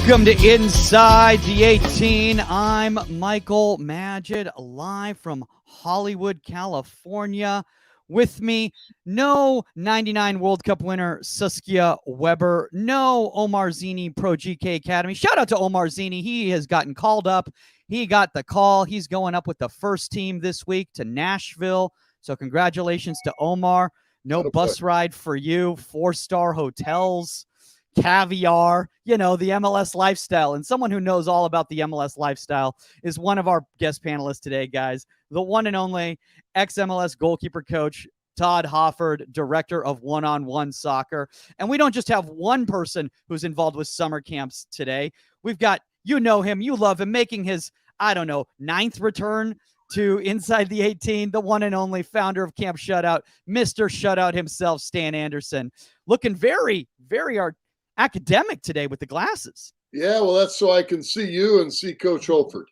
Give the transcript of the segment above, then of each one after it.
Welcome to Inside the 18. I'm Michael Magid, live from Hollywood, California. With me, no 99 World Cup winner Saskia Weber, no Omar Zini Pro GK Academy. Shout out to Omar Zini. He has gotten called up. He got the call. He's going up with the first team this week to Nashville. So congratulations to Omar. No bus ride for you. 4-star hotels, caviar, you know, the MLS lifestyle. And someone who knows all about the MLS lifestyle is one of our guest panelists today, guys. The one and only ex-MLS goalkeeper coach, Todd Hoffard, director of one-on-one soccer. And we don't just have one person who's involved with summer camps today. We've got, you know him, you love him, making his, 9th return to Inside the 18, the one and only founder of Camp Shutout, Mr. Shutout himself, Stan Anderson. Looking very, very academic today with the glasses. Yeah, well, that's so I can see you and see Coach Holford.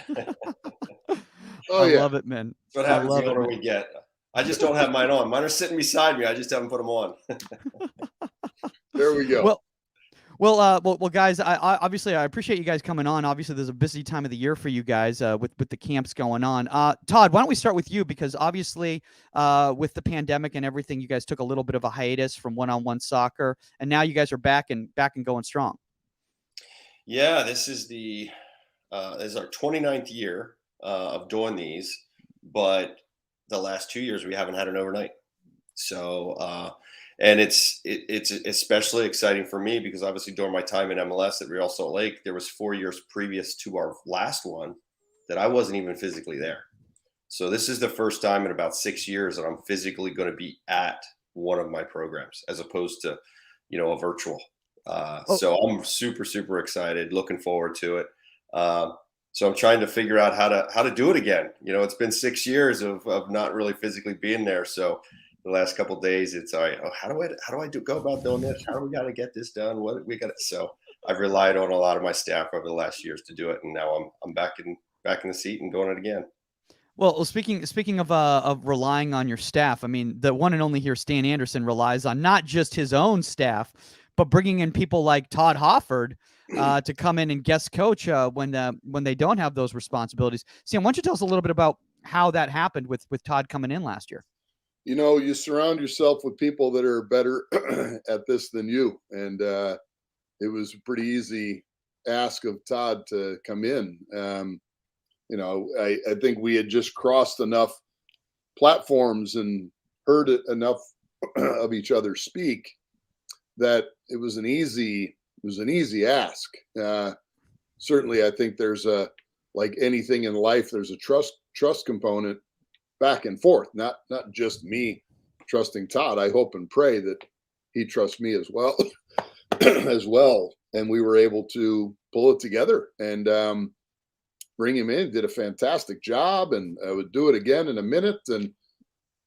I love it, man. That's what happens the older we get. I just don't have mine on. Mine are sitting beside me. I just haven't put them on. There we go. Well, guys. I appreciate you guys coming on. Obviously, there's a busy time of the year for you guys with the camps going on. Todd, why don't we start with you? Because obviously, with the pandemic and everything, you guys took a little bit of a hiatus from one-on-one soccer, and now you guys are back and going strong. Yeah, this is our 29th year of doing these, but the last 2 years we haven't had an overnight. So. And it's especially exciting for me because obviously during my time in MLS at Real Salt Lake, there was 4 years previous to our last one that I wasn't even physically there. So this is the first time in about 6 years that I'm physically going to be at one of my programs as opposed to, a virtual. So I'm super, super excited, looking forward to it. So I'm trying to figure out how to do it again. It's been 6 years of not really physically being there. So the last couple of days, it's all right. Oh, how do I go about doing this? How do we got to get this done? What we got? So I've relied on a lot of my staff over the last years to do it, and now I'm back in the seat and doing it again. Well, speaking of relying on your staff, I mean, the one and only here, Stan Anderson, relies on not just his own staff, but bringing in people like Todd Hoffard to come in and guest coach when they don't have those responsibilities. Stan, why don't you tell us a little bit about how that happened with Todd coming in last year? You surround yourself with people that are better at this than you. And it was a pretty easy ask of Todd to come in. I think we had just crossed enough platforms and heard enough of each other speak that it was an easy ask. Certainly, I think there's like anything in life, there's a trust component back and forth, not just me trusting Todd. I hope and pray that he trusts me as well, And we were able to pull it together and bring him in. Did a fantastic job, and I would do it again in a minute, and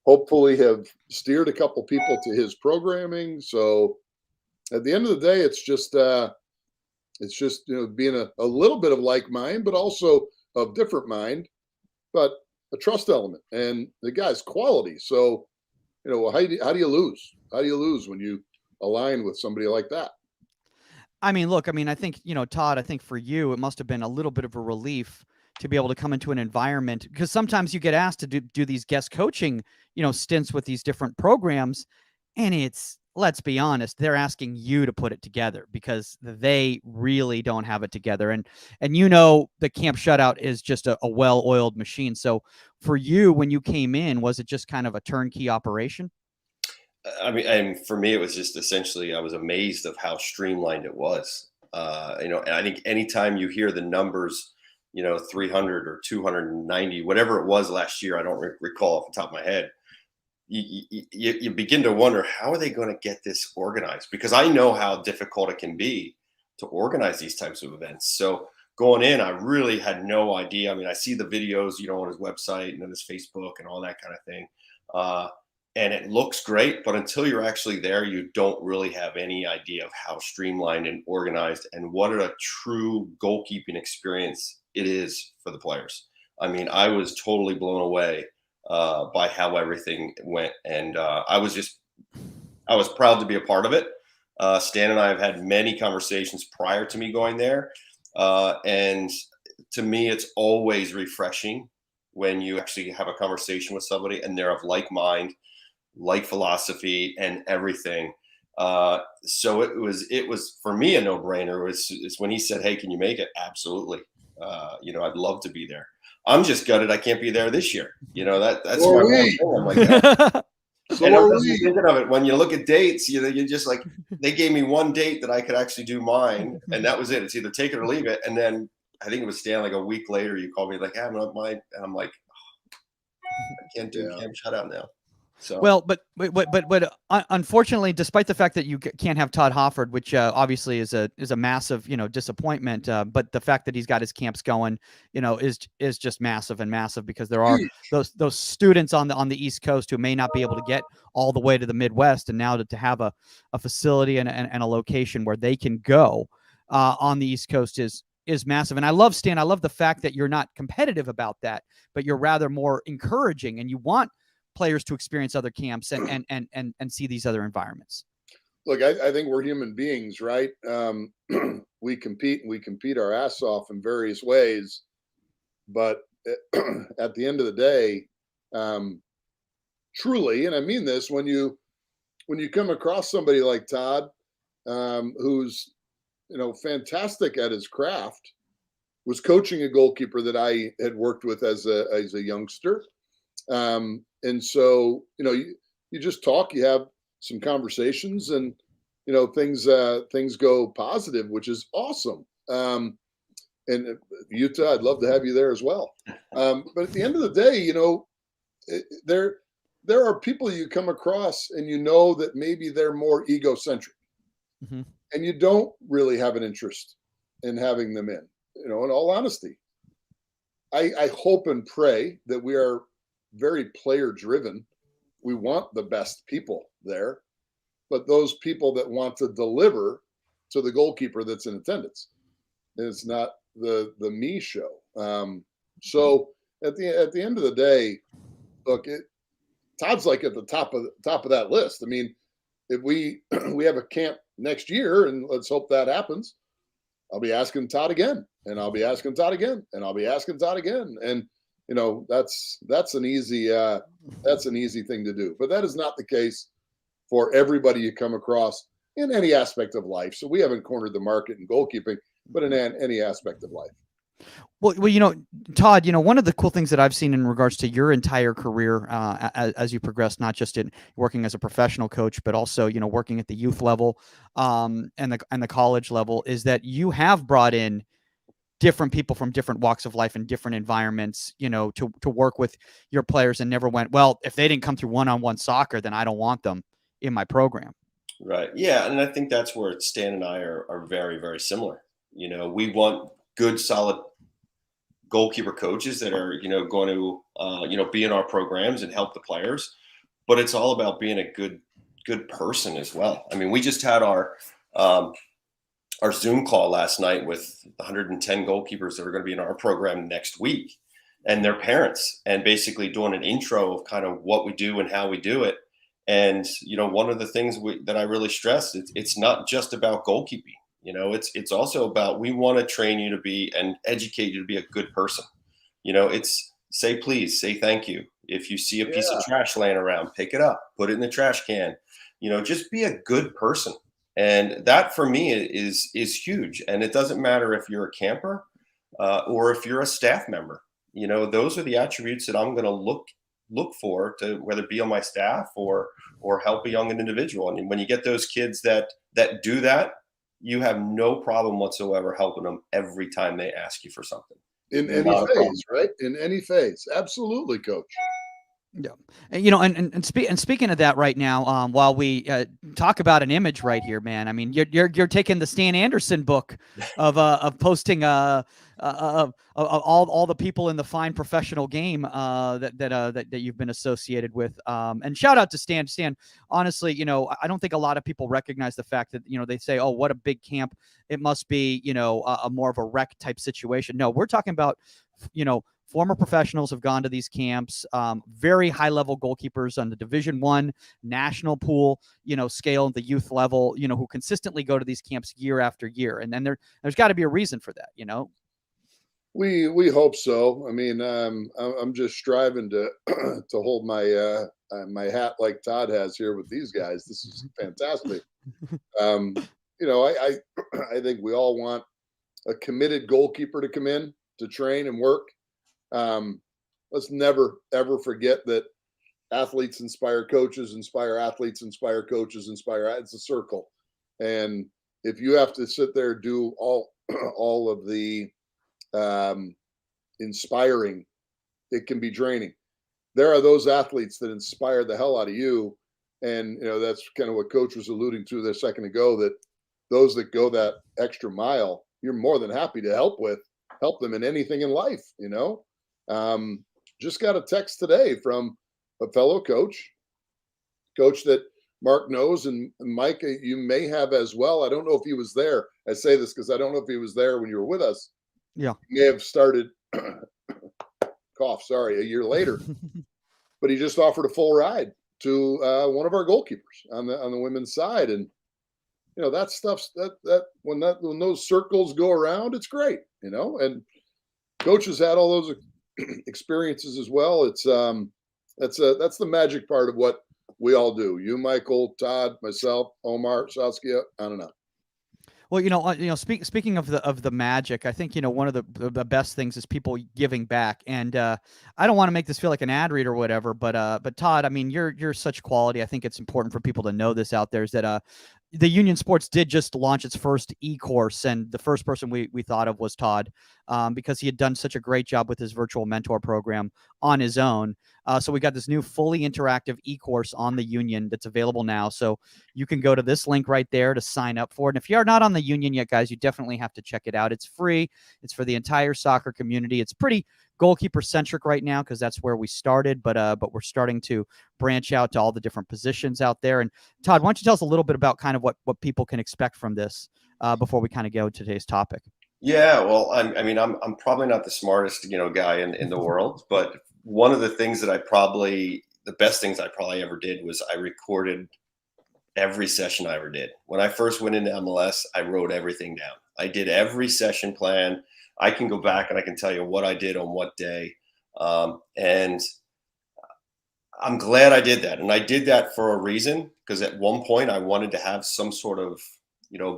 hopefully have steered a couple people to his programming. So at the end of the day, it's just being a little bit of like mind, but also of different mind, but a trust element, and the guy's quality. So, how do you lose? How do you lose when you align with somebody like that? I mean, look, I think, Todd, I think for you, it must have been a little bit of a relief to be able to come into an environment, because sometimes you get asked to do these guest coaching, stints with these different programs. And let's be honest, they're asking you to put it together because they really don't have it together. And the Camp Shutout is just a well-oiled machine. So for you, when you came in, was it just kind of a turnkey operation? I mean, and for me, it was just essentially, I was amazed of how streamlined it was. And I think anytime you hear the numbers, 300 or 290, whatever it was last year, I don't recall off the top of my head. You begin to wonder, how are they going to get this organized? Because I know how difficult it can be to organize these types of events. So going in, I really had no idea. I mean, I see the videos, on his website and on his Facebook and all that kind of thing. And it looks great, but until you're actually there, you don't really have any idea of how streamlined and organized and what a true goalkeeping experience it is for the players. I mean, I was totally blown away by how everything went. And I was proud to be a part of it. Stan and I have had many conversations prior to me going there. And to me, it's always refreshing when you actually have a conversation with somebody and they're of like mind, like philosophy and everything. So it was for me a no-brainer. It's when he said, "Hey, can you make it?" Absolutely. I'd love to be there. I'm just gutted I can't be there this year. That's Or my one we. thing. I'm like, So and I'm are just we. thinking of it when you look at dates. You just like they gave me one date that I could actually do mine, and that was it. It's either take it or leave it. And then I think it was Stan. Like a week later, you called me like, "Hey, I'm not mine," and I'm like, I can't do Camp Shutout now. So well, but unfortunately, despite the fact that you can't have Todd Hoffard, which obviously is a massive disappointment, but the fact that he's got his camps going, is just massive and massive, because there are those students on the East Coast who may not be able to get all the way to the Midwest, and now to have a facility and a location where they can go on the East Coast is massive. And I love, Stan, I love the fact that you're not competitive about that, but you're rather more encouraging, and you want players to experience other camps and see these other environments. Look, I think we're human beings, right? We compete our ass off in various ways, but at the end of the day, truly, and I mean this, when you come across somebody like Todd, who's fantastic at his craft, was coaching a goalkeeper that I had worked with as a youngster. And so, you just talk, you have some conversations, and, things go positive, which is awesome. And Utah, I'd love to have you there as well. But at the end of the day, there are people you come across and that maybe they're more egocentric, mm-hmm. and you don't really have an interest in having them in all honesty. I hope and pray that we are very player driven. We want the best people there, but those people that want to deliver to the goalkeeper that's in attendance. And it's not the me show. So at the end of the day, look, Todd's like at the top of that list. I mean, if we have a camp next year, and let's hope that happens, I'll be asking Todd again, and I'll be asking Todd again, and I'll be asking Todd again. And that's an easy thing to do. But that is not the case for everybody you come across in any aspect of life. So we haven't cornered the market in goalkeeping, but in any aspect of life. Well, Todd, one of the cool things that I've seen in regards to your entire career as you progress, not just in working as a professional coach, but also, working at the youth level and the college level, is that you have brought in different people from different walks of life and different environments, to work with your players, and never went, well, if they didn't come through one-on-one soccer, then I don't want them in my program. Right. Yeah. And I think that's where Stan and I are very, very similar. We want good, solid goalkeeper coaches that are, going to, be in our programs and help the players, but it's all about being a good person as well. I mean, we just had our Zoom call last night with 110 goalkeepers that are going to be in our program next week, and their parents, and basically doing an intro of kind of what we do and how we do it. And, one of the things that I really stress, it's not just about goalkeeping. It's also about, we want to train you to be and educate you to be a good person. It's say please, say thank you. If you see a piece of trash laying around, pick it up, put it in the trash can. Just be a good person. And that for me is huge. And it doesn't matter if you're a camper or if you're a staff member. Those are the attributes that I'm going to look for, to whether it be on my staff or help a young individual. And when you get those kids that do that, you have no problem whatsoever helping them every time they ask you for something. In any phase, right? In any phase. Absolutely, Coach. Yeah. And speaking of that right now, while we talk about an image right here, man, I mean, you're taking the Stan Anderson book of posting all the people in the fine professional game that you've been associated with. And shout out to Stan. Stan, honestly, I don't think a lot of people recognize the fact that, they say, oh, what a big camp. It must be, a more of a rec type situation. No, we're talking about, former professionals have gone to these camps, very high level goalkeepers on the Division I national pool, scale, the youth level, who consistently go to these camps year after year. And then there's got to be a reason for that, We hope so. I mean, I'm just striving to to hold my my hat like Todd has here with these guys. This is fantastic. I I think we all want a committed goalkeeper to come in to train and work. Let's never ever forget that athletes inspire coaches, inspire athletes, inspire coaches, inspire. It's a circle, and if you have to sit there and do all of the inspiring, it can be draining. There are those athletes that inspire the hell out of you, and that's kind of what Coach was alluding to there a second ago. That those that go that extra mile, you're more than happy to help them in anything in life. Just got a text today from a fellow coach that Mark knows, and Mike, you may have as well. I don't know if he was there. I say this because I don't know if he was there when you were with us. Yeah. He may have started a year later, but he just offered a full ride to one of our goalkeepers on the women's side. And, that stuff's that when those circles go around, it's great, and Coach has had all those experiences as well. It's that's the magic part of what we all do. You, Michael, Todd, myself, Omar, Saskia, I don't know. Well, speaking of the magic, I think, one of the best things is people giving back. And I don't want to make this feel like an ad read or whatever, but Todd, I mean, you're such quality. I think it's important for people to know this out there, is that the Union Sports did just launch its first e-course, and the first person we thought of was Todd, because he had done such a great job with his virtual mentor program on his own. So we got this new fully interactive e-course on the Union that's available now. So you can go to this link right there to sign up for it. And if you are not on the Union yet, guys, you definitely have to check it out. It's free. It's for the entire soccer community. It's pretty goalkeeper centric right now because that's where we started, but we're starting to branch out to all the different positions out there. And Todd, why don't you tell us a little bit about kind of what people can expect from this before we kind of go to today's topic? Yeah, well, I'm probably not the smartest guy in the world, but one of the things that the best things I probably ever did was I recorded every session I ever did. When I first went into MLS, I wrote everything down. I did every session plan. I can go back and I can tell you what I did on what day. And I'm glad I did that. And I did that for a reason, because at one point I wanted to have some sort of,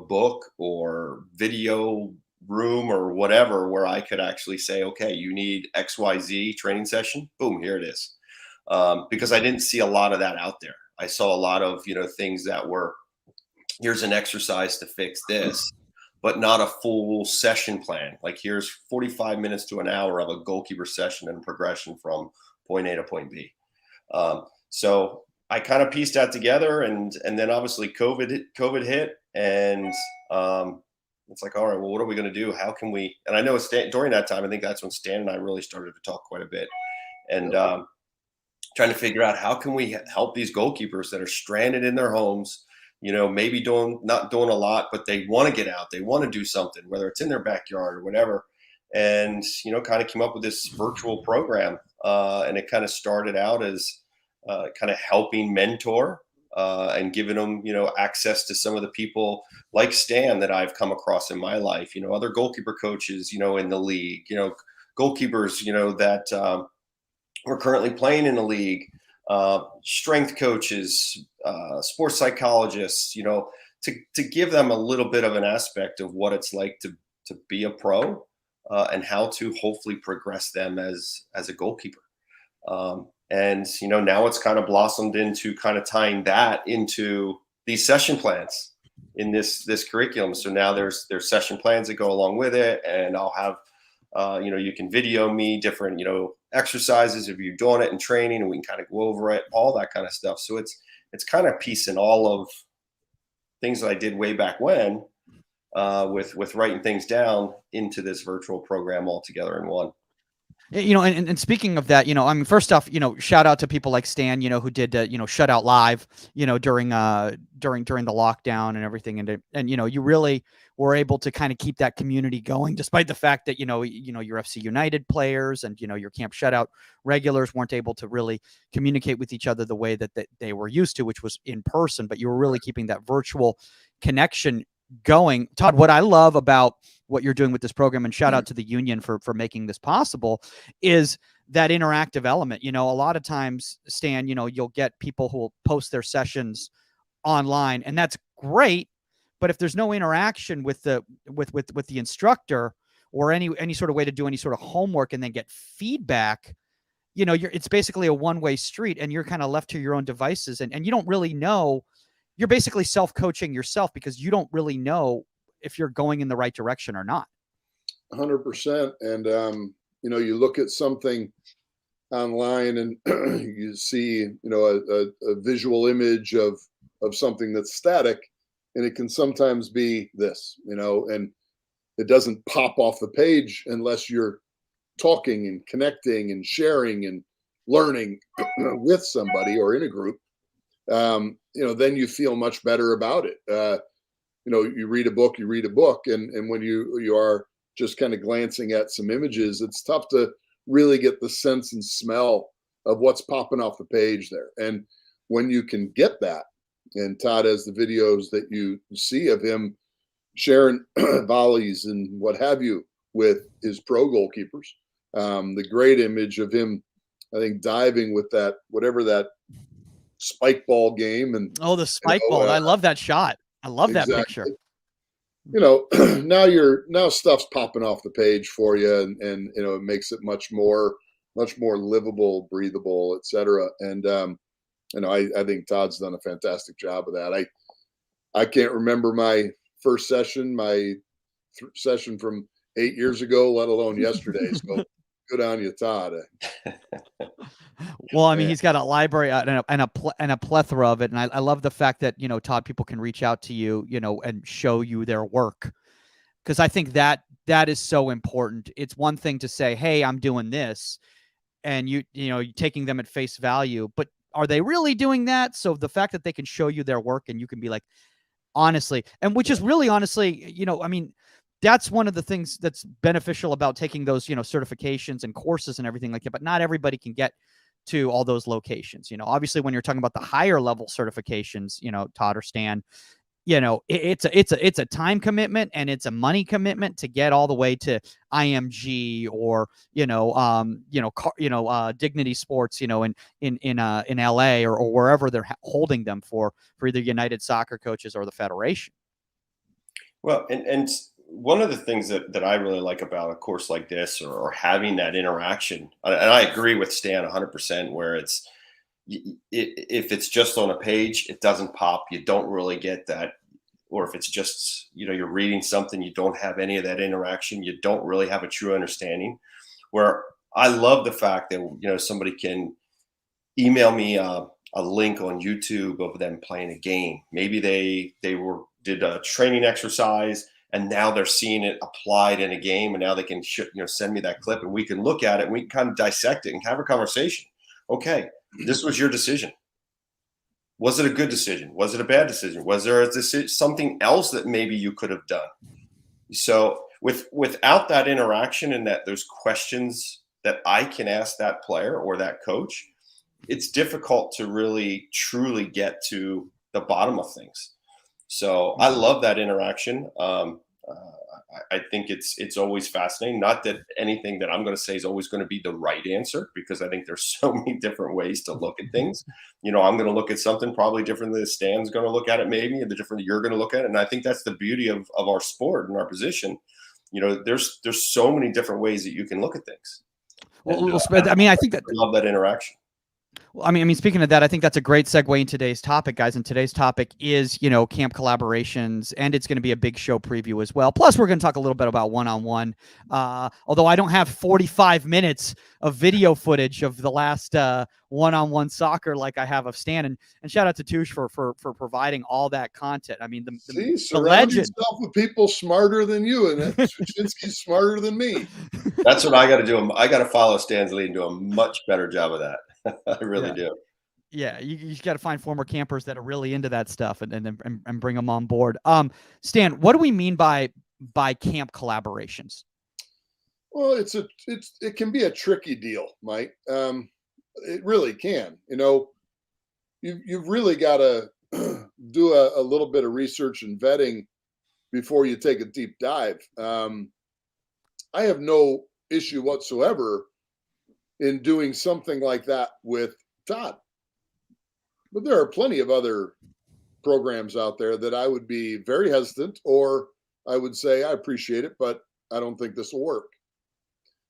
book or video room or whatever where I could actually say, okay, you need XYZ training session. Boom, here it is. Because I didn't see a lot of that out there. I saw a lot of, things that were, here's an exercise to fix this, but not a full session plan. Like, here's 45 minutes to an hour of a goalkeeper session and progression from point A to point B. So I kind of pieced that together, and then obviously COVID hit, and it's like, all right, well, what are we going to do? How can we? And I know during that time, I think that's when Stan and I really started to talk quite a bit, and trying to figure out how can we help these goalkeepers that are stranded in their homes, maybe not doing a lot, but they want to get out, they want to do something, whether it's in their backyard or whatever. And, kind of came up with this virtual program. And it kind of started out as kind of helping mentor and giving them, access to some of the people like Stan that I've come across in my life, other goalkeeper coaches, in the league, goalkeepers, that we're currently playing in the league, strength coaches, sports psychologists, to give them a little bit of an aspect of what it's like to be a pro, and how to hopefully progress them as a goalkeeper. And, now it's kind of blossomed into kind of tying that into these session plans in this curriculum. So now there's session plans that go along with it, and I'll have, you can video me different, exercises if you're doing it in training, and we can kind of go over it, all that kind of stuff. So it's kind of piecing all of things that I did way back when, with writing things down into this virtual program all together in one. And speaking of that, I mean, first off, shout out to people like Stan, who did, Shutout live, during the lockdown and everything. And you really were able to kind of keep that community going, despite the fact that, your FC United players and, your Camp Shutout regulars weren't able to really communicate with each other the way that they were used to, which was in person, but you were really keeping that virtual connection going. Todd, what I love about what you're doing with this program, and shout out to the union for making this possible, is that interactive element. A lot of times, Stan, you'll get people who will post their sessions online, and that's great. But if there's no interaction with the instructor, or any sort of way to do any sort of homework and then get feedback, it's basically a one-way street, and you're kind of left to your own devices, and you don't really know. You're basically self-coaching yourself because you don't really know if you're going in the right direction or not. 100%. And, you look at something online and you see, a visual image of something that's static, and it can sometimes be this, and it doesn't pop off the page unless you're talking and connecting and sharing and learning with somebody or in a group. Then you feel much better about it. You read a book, and when you are just kind of glancing at some images, it's tough to really get the sense and smell of what's popping off the page there. And when you can get that, and Todd has the videos that you see of him sharing volleys and what have you with his pro goalkeepers, the great image of him, I think, diving with that, whatever that spike ball game. And the spike ball. I love that shot. I love that picture. Now stuff's popping off the page for you, and it makes it much more livable, breathable, etc. And I think Todd's done a fantastic job of that. I can't remember my first session, session from 8 years ago, let alone yesterday. So good on you, Todd. Well, I mean, he's got a library and a plethora of it, and I love the fact that Todd, people can reach out to you, and show you their work, because I think that is so important. It's one thing to say, "Hey, I'm doing this," and you're taking them at face value, but are they really doing that? So the fact that they can show you their work, and you can be like, honestly, and which is really honestly, I mean, that's one of the things that's beneficial about taking those, certifications and courses and everything like that. But not everybody can get to all those locations. Obviously, when you're talking about the higher level certifications, Todd or Stan, it's a time commitment, and it's a money commitment to get all the way to IMG or Dignity Sports, in LA or wherever they're holding them for either United Soccer Coaches or the Federation. Well, and one of the things that I really like about a course like this, or having that interaction, and I agree with Stan 100%, where if it's just on a page, it doesn't pop. You don't really get that. Or if it's just, you're reading something, you don't have any of that interaction. You don't really have a true understanding. Where I love the fact that, somebody can email me a link on YouTube of them playing a game. Maybe they did a training exercise, and now they're seeing it applied in a game, and now they can send me that clip, and we can look at it, and we can kind of dissect it and have a conversation. Okay, this was your decision. Was it a good decision? Was it a bad decision? Was there something else that maybe you could have done? So without that interaction and those questions that I can ask that player or that coach, it's difficult to really truly get to the bottom of things. So I love that interaction. I think it's always fascinating. Not that anything that I'm going to say is always going to be the right answer, because I think there's so many different ways to look at things. I'm going to look at something probably different than Stan's going to look at it, maybe, and the different you're going to look at it. And I think that's the beauty of our sport and our position. There's so many different ways that you can look at things. Well, I mean, I think that I love that interaction. Well, I mean, speaking of that, I think that's a great segue in today's topic, guys. And today's topic is, camp collaborations, and it's going to be a big show preview as well. Plus, we're going to talk a little bit about one-on-one. Although I don't have 45 minutes of video footage of the last one-on-one soccer like I have of Stan. And shout out to Touche for providing all that content. I mean, the surround legend. yourself with people smarter than you, and Tuchinski's smarter than me. That's what I got to do. I got to follow Stan's lead and do a much better job of that. I really do. Yeah, you got to find former campers that are really into that stuff and bring them on board. Stan, what do we mean by camp collaborations? Well, it can be a tricky deal, Mike. It really can. You've really got to do a little bit of research and vetting before you take a deep dive. I have no issue whatsoever in doing something like that with Todd. But there are plenty of other programs out there that I would be very hesitant, or I would say, I appreciate it, but I don't think this will work.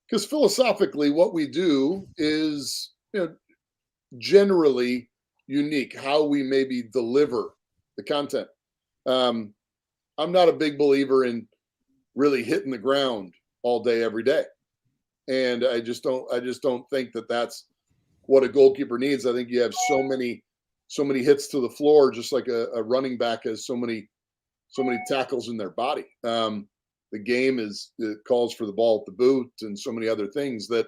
Because philosophically, what we do is, generally unique, how we maybe deliver the content. I'm not a big believer in really hitting the ground all day, every day. And I just don't think that that's what a goalkeeper needs. I think you have so many hits to the floor, just like a running back has so many tackles in their body. The game it calls for the ball at the boot and so many other things that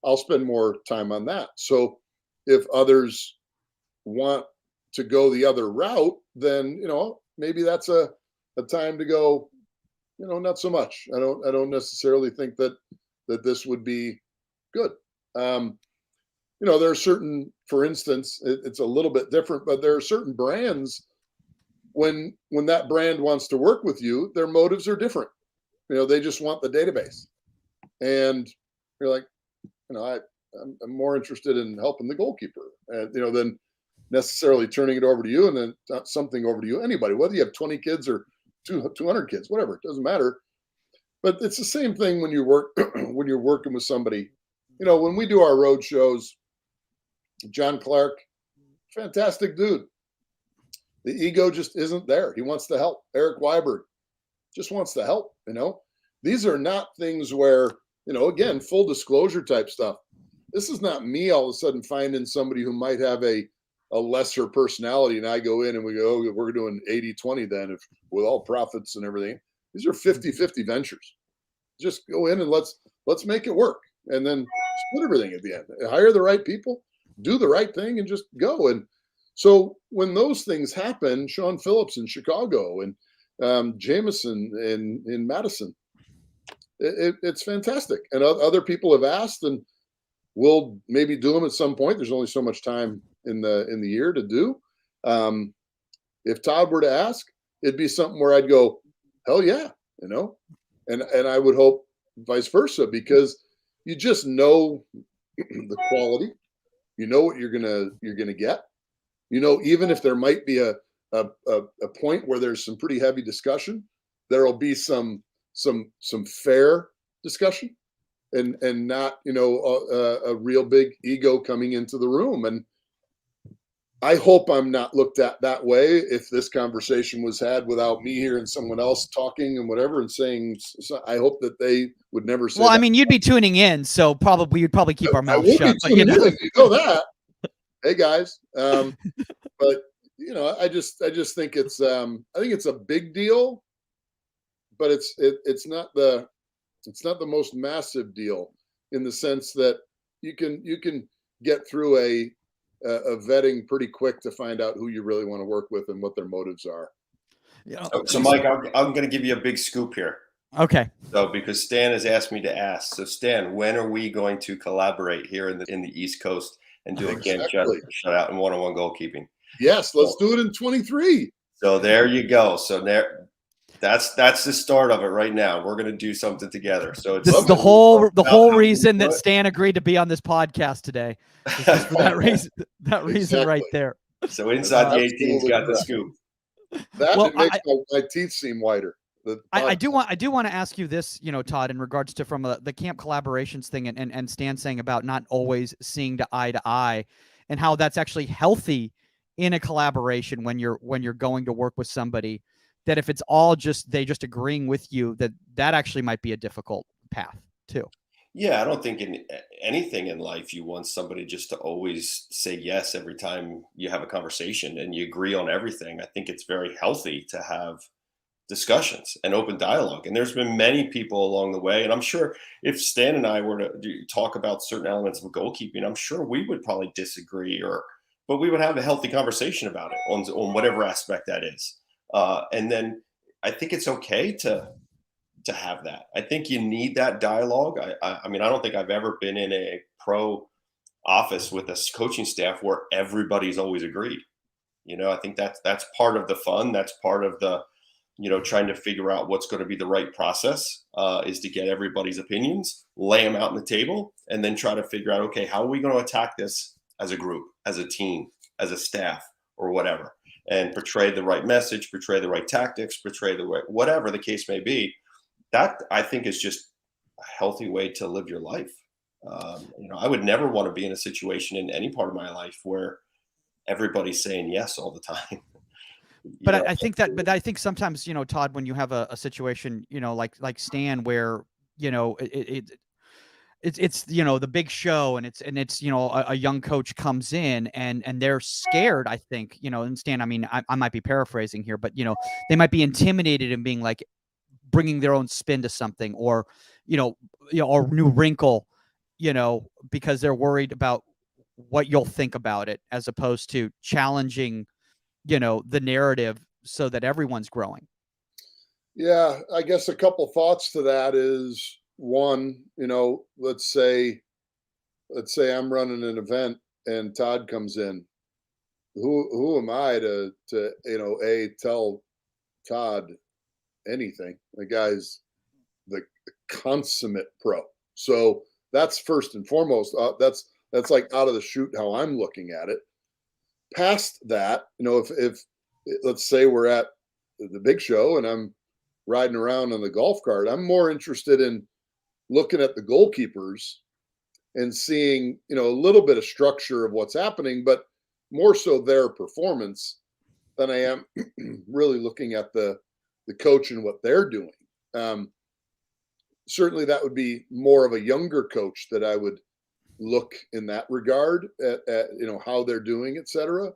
I'll spend more time on that. So if others want to go the other route, then, maybe that's a time to go, not so much. I don't necessarily think that this would be good. There are certain, for instance, it's a little bit different, but there are certain brands when that brand wants to work with you, their motives are different. They just want the database, and you're like, I'm more interested in helping the goalkeeper, and than necessarily turning it over to you, and then something over to you. Anybody, whether you have 20 kids or 200 kids, whatever, it doesn't matter. But it's the same thing when you work when you're working with somebody. When we do our road shows, John Clark, fantastic dude. The ego just isn't there. He wants to help. Eric Weiberg just wants to help. These are not things where, again, full disclosure type stuff. This is not me all of a sudden finding somebody who might have a lesser personality, and I go in and we go, oh, we're doing 80-20 then, with all profits and everything. These are 50-50 ventures. Just go in and let's make it work, and then split everything at the end. Hire the right people, do the right thing, and just go. And so when those things happen, Sean Phillips in Chicago and Jameson in Madison, it's fantastic. And other people have asked, and we'll maybe do them at some point. There's only so much time in the year to do. If Todd were to ask, it'd be something where I'd go, hell yeah, and I would hope vice versa, because you just know the quality, what you're gonna get, even if there might be a point where there's some pretty heavy discussion, there'll be some fair discussion, and not a real big ego coming into the room. And I hope I'm not looked at that way if this conversation was had without me here and someone else talking and whatever and saying. I hope that they would never say. Well, that. I mean, you'd be tuning in, so you'd probably keep our mouth shut. But, you know that. Hey guys, but I just think it's a big deal, but it's not the most massive deal, in the sense that you can get through a vetting pretty quick to find out who you really want to work with and what their motives are. So Mike, I'm going to give you a big scoop here. Okay. So because Stan has asked me to ask, so Stan, when are we going to collaborate here in the East Coast and do a game shutout and one-on-one goalkeeping? Yes, let's do it in 23. So there you go. So that's the start of it right now. We're going to do something together. So it's this is the whole reason that Stan agreed to be on this podcast today. Just for that reason, reason right there. So inside the 18's got the scoop. That makes my teeth seem whiter. I do want to ask you this, Todd, in regards to from the camp collaborations thing, and Stan saying about not always seeing eye to eye. and how that's actually healthy in a collaboration when you're going to work with somebody, that if it's all just they just agreeing with you, that actually might be a difficult path too. Yeah, I don't think in anything in life you want somebody just to always say yes every time you have a conversation and you agree on everything. I think it's very healthy to have discussions and open dialogue. And there's been many people along the way. And I'm sure if Stan and I were to talk about certain elements of goalkeeping, I'm sure we would probably disagree, but we would have a healthy conversation about it on whatever aspect that is. And then I think it's okay to have that. I think you need that dialogue. I mean, I don't think I've ever been in a pro office with a coaching staff where everybody's always agreed. I think that's part of the fun. That's part of the, trying to figure out what's going to be the right process, is to get everybody's opinions, lay them out on the table, and then try to figure out, okay, how are we going to attack this as a group, as a team, as a staff, or whatever, and portray the right message, portray the right tactics, portray the right, whatever the case may be. That, I think, is just a healthy way to live your life. I would never want to be in a situation in any part of my life where everybody's saying yes all the time. But I think sometimes, Todd, when you have a situation, like Stan, where, it's the big show, and it's a young coach comes in and they're scared, I think, and Stan, I mean, I might be paraphrasing here, but they might be intimidated and being like, bringing their own spin to something, or or new wrinkle, because they're worried about what you'll think about it, as opposed to challenging the narrative so that everyone's growing. Yeah, I guess a couple thoughts to that is, one, let's say I'm running an event and Todd comes in. Who am I to tell Todd anything? The guy's the consummate pro. So that's first and foremost. That's like out of the chute how I'm looking at it. Past that, if let's say we're at the big show and I'm riding around on the golf cart, I'm more interested in looking at the goalkeepers and seeing, a little bit of structure of what's happening, but more so their performance than I am really looking at the coach and what they're doing. Certainly that would be more of a younger coach that I would look in that regard at how they're doing, et cetera.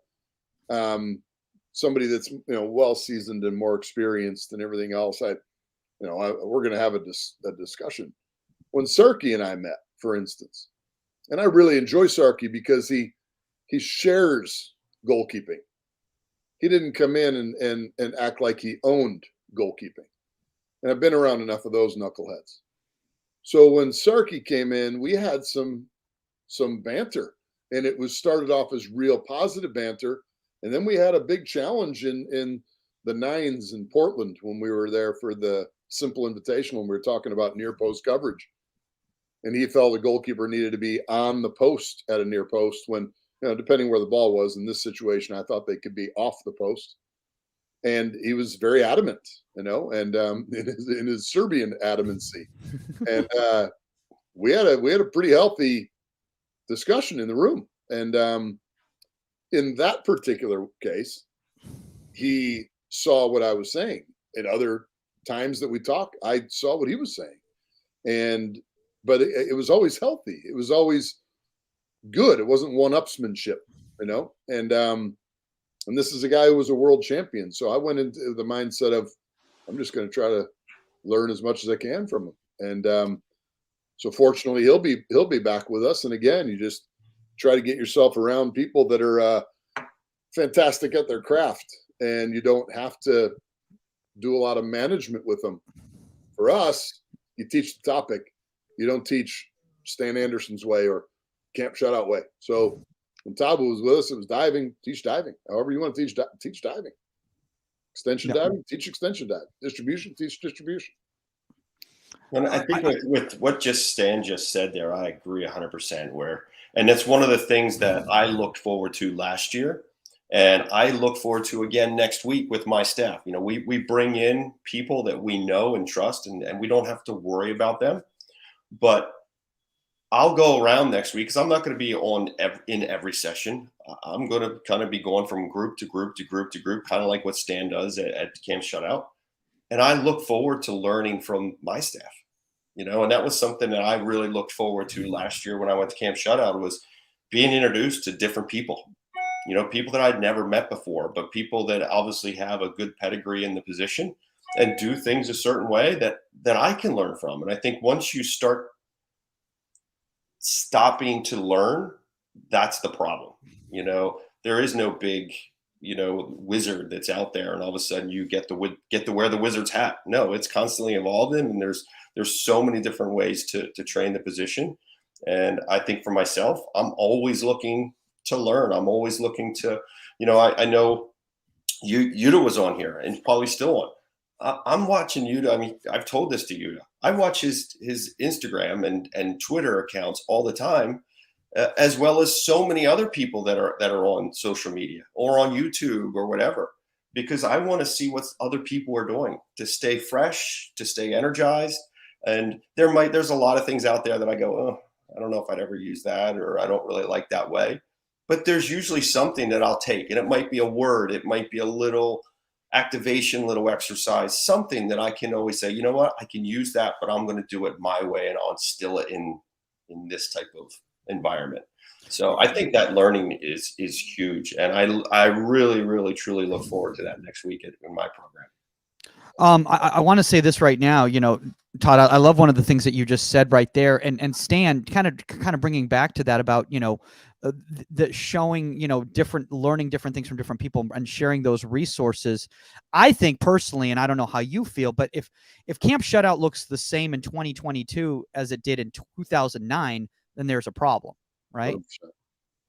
Somebody that's, well seasoned and more experienced and everything else. We're going to have a discussion. When Sarky and I met, for instance, and I really enjoy Sarky because he shares goalkeeping. He didn't come in and act like he owned goalkeeping. And I've been around enough of those knuckleheads. So when Sarky came in, we had some banter, and it was started off as real positive banter. And then we had a big challenge in the nines in Portland when we were there for the Simple Invitational, when we were talking about near post coverage. And he felt the goalkeeper needed to be on the post at a near post when, depending where the ball was. In this situation, I thought they could be off the post. And he was very adamant, and in his Serbian adamancy. And we had a pretty healthy discussion in the room. And in that particular case, he saw what I was saying. At other times that we talk, I saw what he was saying. But it was always healthy. It was always good. It wasn't one-upsmanship, and this is a guy who was a world champion. So I went into the mindset of, I'm just going to try to learn as much as I can from him. And so fortunately, he'll be back with us. And again, you just try to get yourself around people that are fantastic at their craft, and you don't have to do a lot of management with them. For us, you teach the topic. You don't teach Stan Anderson's way or Camp Shutout way. So when Todd was with us, it was diving, teach diving. However you want to teach diving. Extension diving, teach extension diving. Distribution, teach distribution. And I think with what Stan just said there, I agree 100%. And that's one of the things that I looked forward to last year, and I look forward to again next week with my staff. We bring in people that we know and trust, and we don't have to worry about them. But I'll go around next week because I'm not going to be in every session. I'm going to kind of be going from group to group to group to group, kind of like what Stan does at Camp Shutout. And I look forward to learning from my staff, and that was something that I really looked forward to last year when I went to Camp Shutout, was being introduced to different people, people that I'd never met before, but people that obviously have a good pedigree in the position and do things a certain way that I can learn from. And I think once you start stopping to learn, that's the problem. There is no big, wizard that's out there, and all of a sudden you get to wear the wizard's hat. No, it's constantly evolving, and there's so many different ways to train the position. And I think for myself, I'm always looking to learn. I'm always looking to, I know Yuta was on here and probably still on. I'm watching Yuta. I mean, I've told this to Yuta. I watch his Instagram and Twitter accounts all the time, as well as so many other people that are on social media or on YouTube or whatever, because I want to see what other people are doing to stay fresh, to stay energized. And there's a lot of things out there that I go, oh, I don't know if I'd ever use that, or I don't really like that way. But there's usually something that I'll take, and it might be a word, it might be a little activation, little exercise, something that I can always say, you know what, I can use that, but I'm going to do it my way, and I'll instill it in this type of environment. So I think that learning is huge, and I really, really, truly look forward to that next week in my program. I want to say this right now, Todd, I love one of the things that you just said right there, and Stan, kind of bringing back to that about, the showing, learning different things from different people and sharing those resources. I think personally, and I don't know how you feel, but if Camp Shutout looks the same in 2022 as it did in 2009, then there's a problem, right?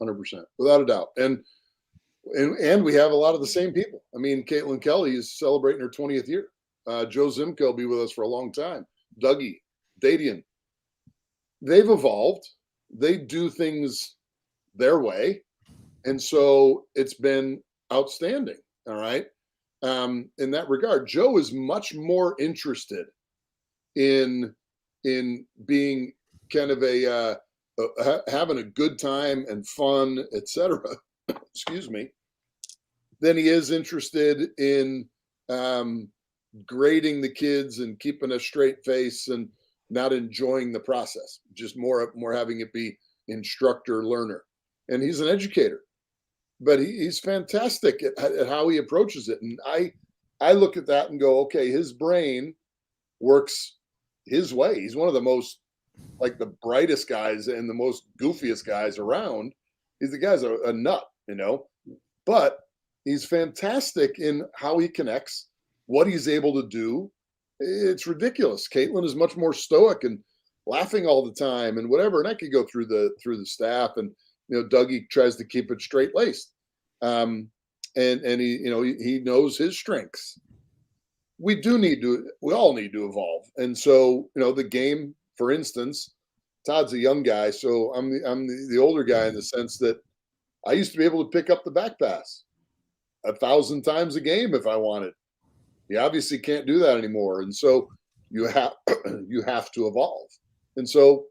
100%, without a doubt. And we have a lot of the same people. I mean, Caitlin Kelly is celebrating her 20th year. Joe Zimko will be with us for a long time. Dougie, Dadian. They've evolved. They do things their way. And so it's been outstanding. All right. In that regard, Joe is much more interested in being kind of having a good time and fun, etc. Excuse me, than he is interested in grading the kids and keeping a straight face and not enjoying the process. Just more having it be instructor learner. And he's an educator, but he's fantastic at how he approaches it. And I look at that and go, okay, his brain works his way. He's one of the most, like, the brightest guys and the most goofiest guys around. The guy's a nut, but he's fantastic in how he connects, what he's able to do. It's ridiculous. Caitlin is much more stoic and laughing all the time and whatever. And I could go through the staff, and Dougie tries to keep it straight laced, and he knows his strengths. We all need to evolve, and so the game, for instance. Todd's a young guy, so I'm the older guy in the sense that I used to be able to pick up the back pass 1,000 times a game if I wanted. You obviously can't do that anymore, and so you have to evolve. And so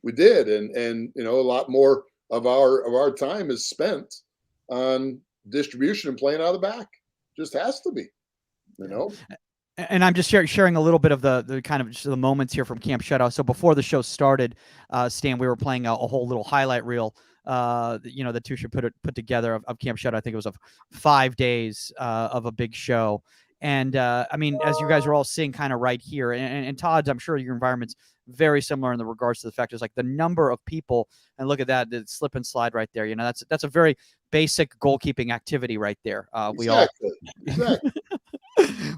we did, and a lot more of our time is spent on distribution and playing out of the back. Just has to be, And I'm just sharing a little bit of the kind of just the moments here from Camp Shutout. So before the show started, Stan, we were playing a whole little highlight reel, that Tusha put together of Camp Shutout. I think it was of 5 days of a big show. And I mean, as you guys are all seeing kind of right here, and Todd, I'm sure your environment's very similar in the regards to the fact is like the number of people, and look at that, the slip and slide right there. That's a very basic goalkeeping activity right there. Exactly.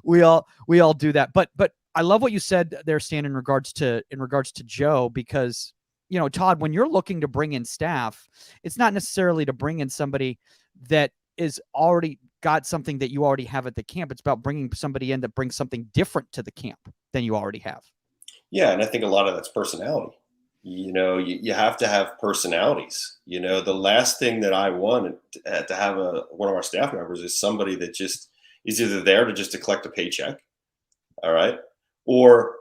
We all do that. But I love what you said there, Stan, in regards to Joe, because Todd, when you're looking to bring in staff, it's not necessarily to bring in somebody that is already got something that you already have at the camp. It's about bringing somebody in that brings something different to the camp than you already have. Yeah, and I think a lot of that's personality. You have to have personalities. The last thing that I want to have one of our staff members is somebody that just is either there to collect a paycheck, all right, or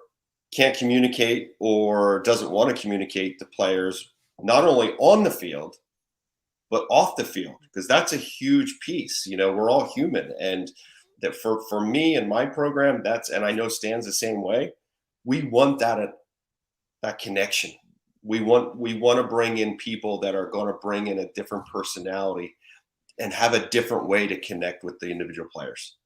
can't communicate or doesn't want to communicate to players, not only on the field, but off the field, because that's a huge piece. We're all human. And that for me and my program, and I know Stan's the same way. We want that connection. We want to bring in people that are going to bring in a different personality and have a different way to connect with the individual players.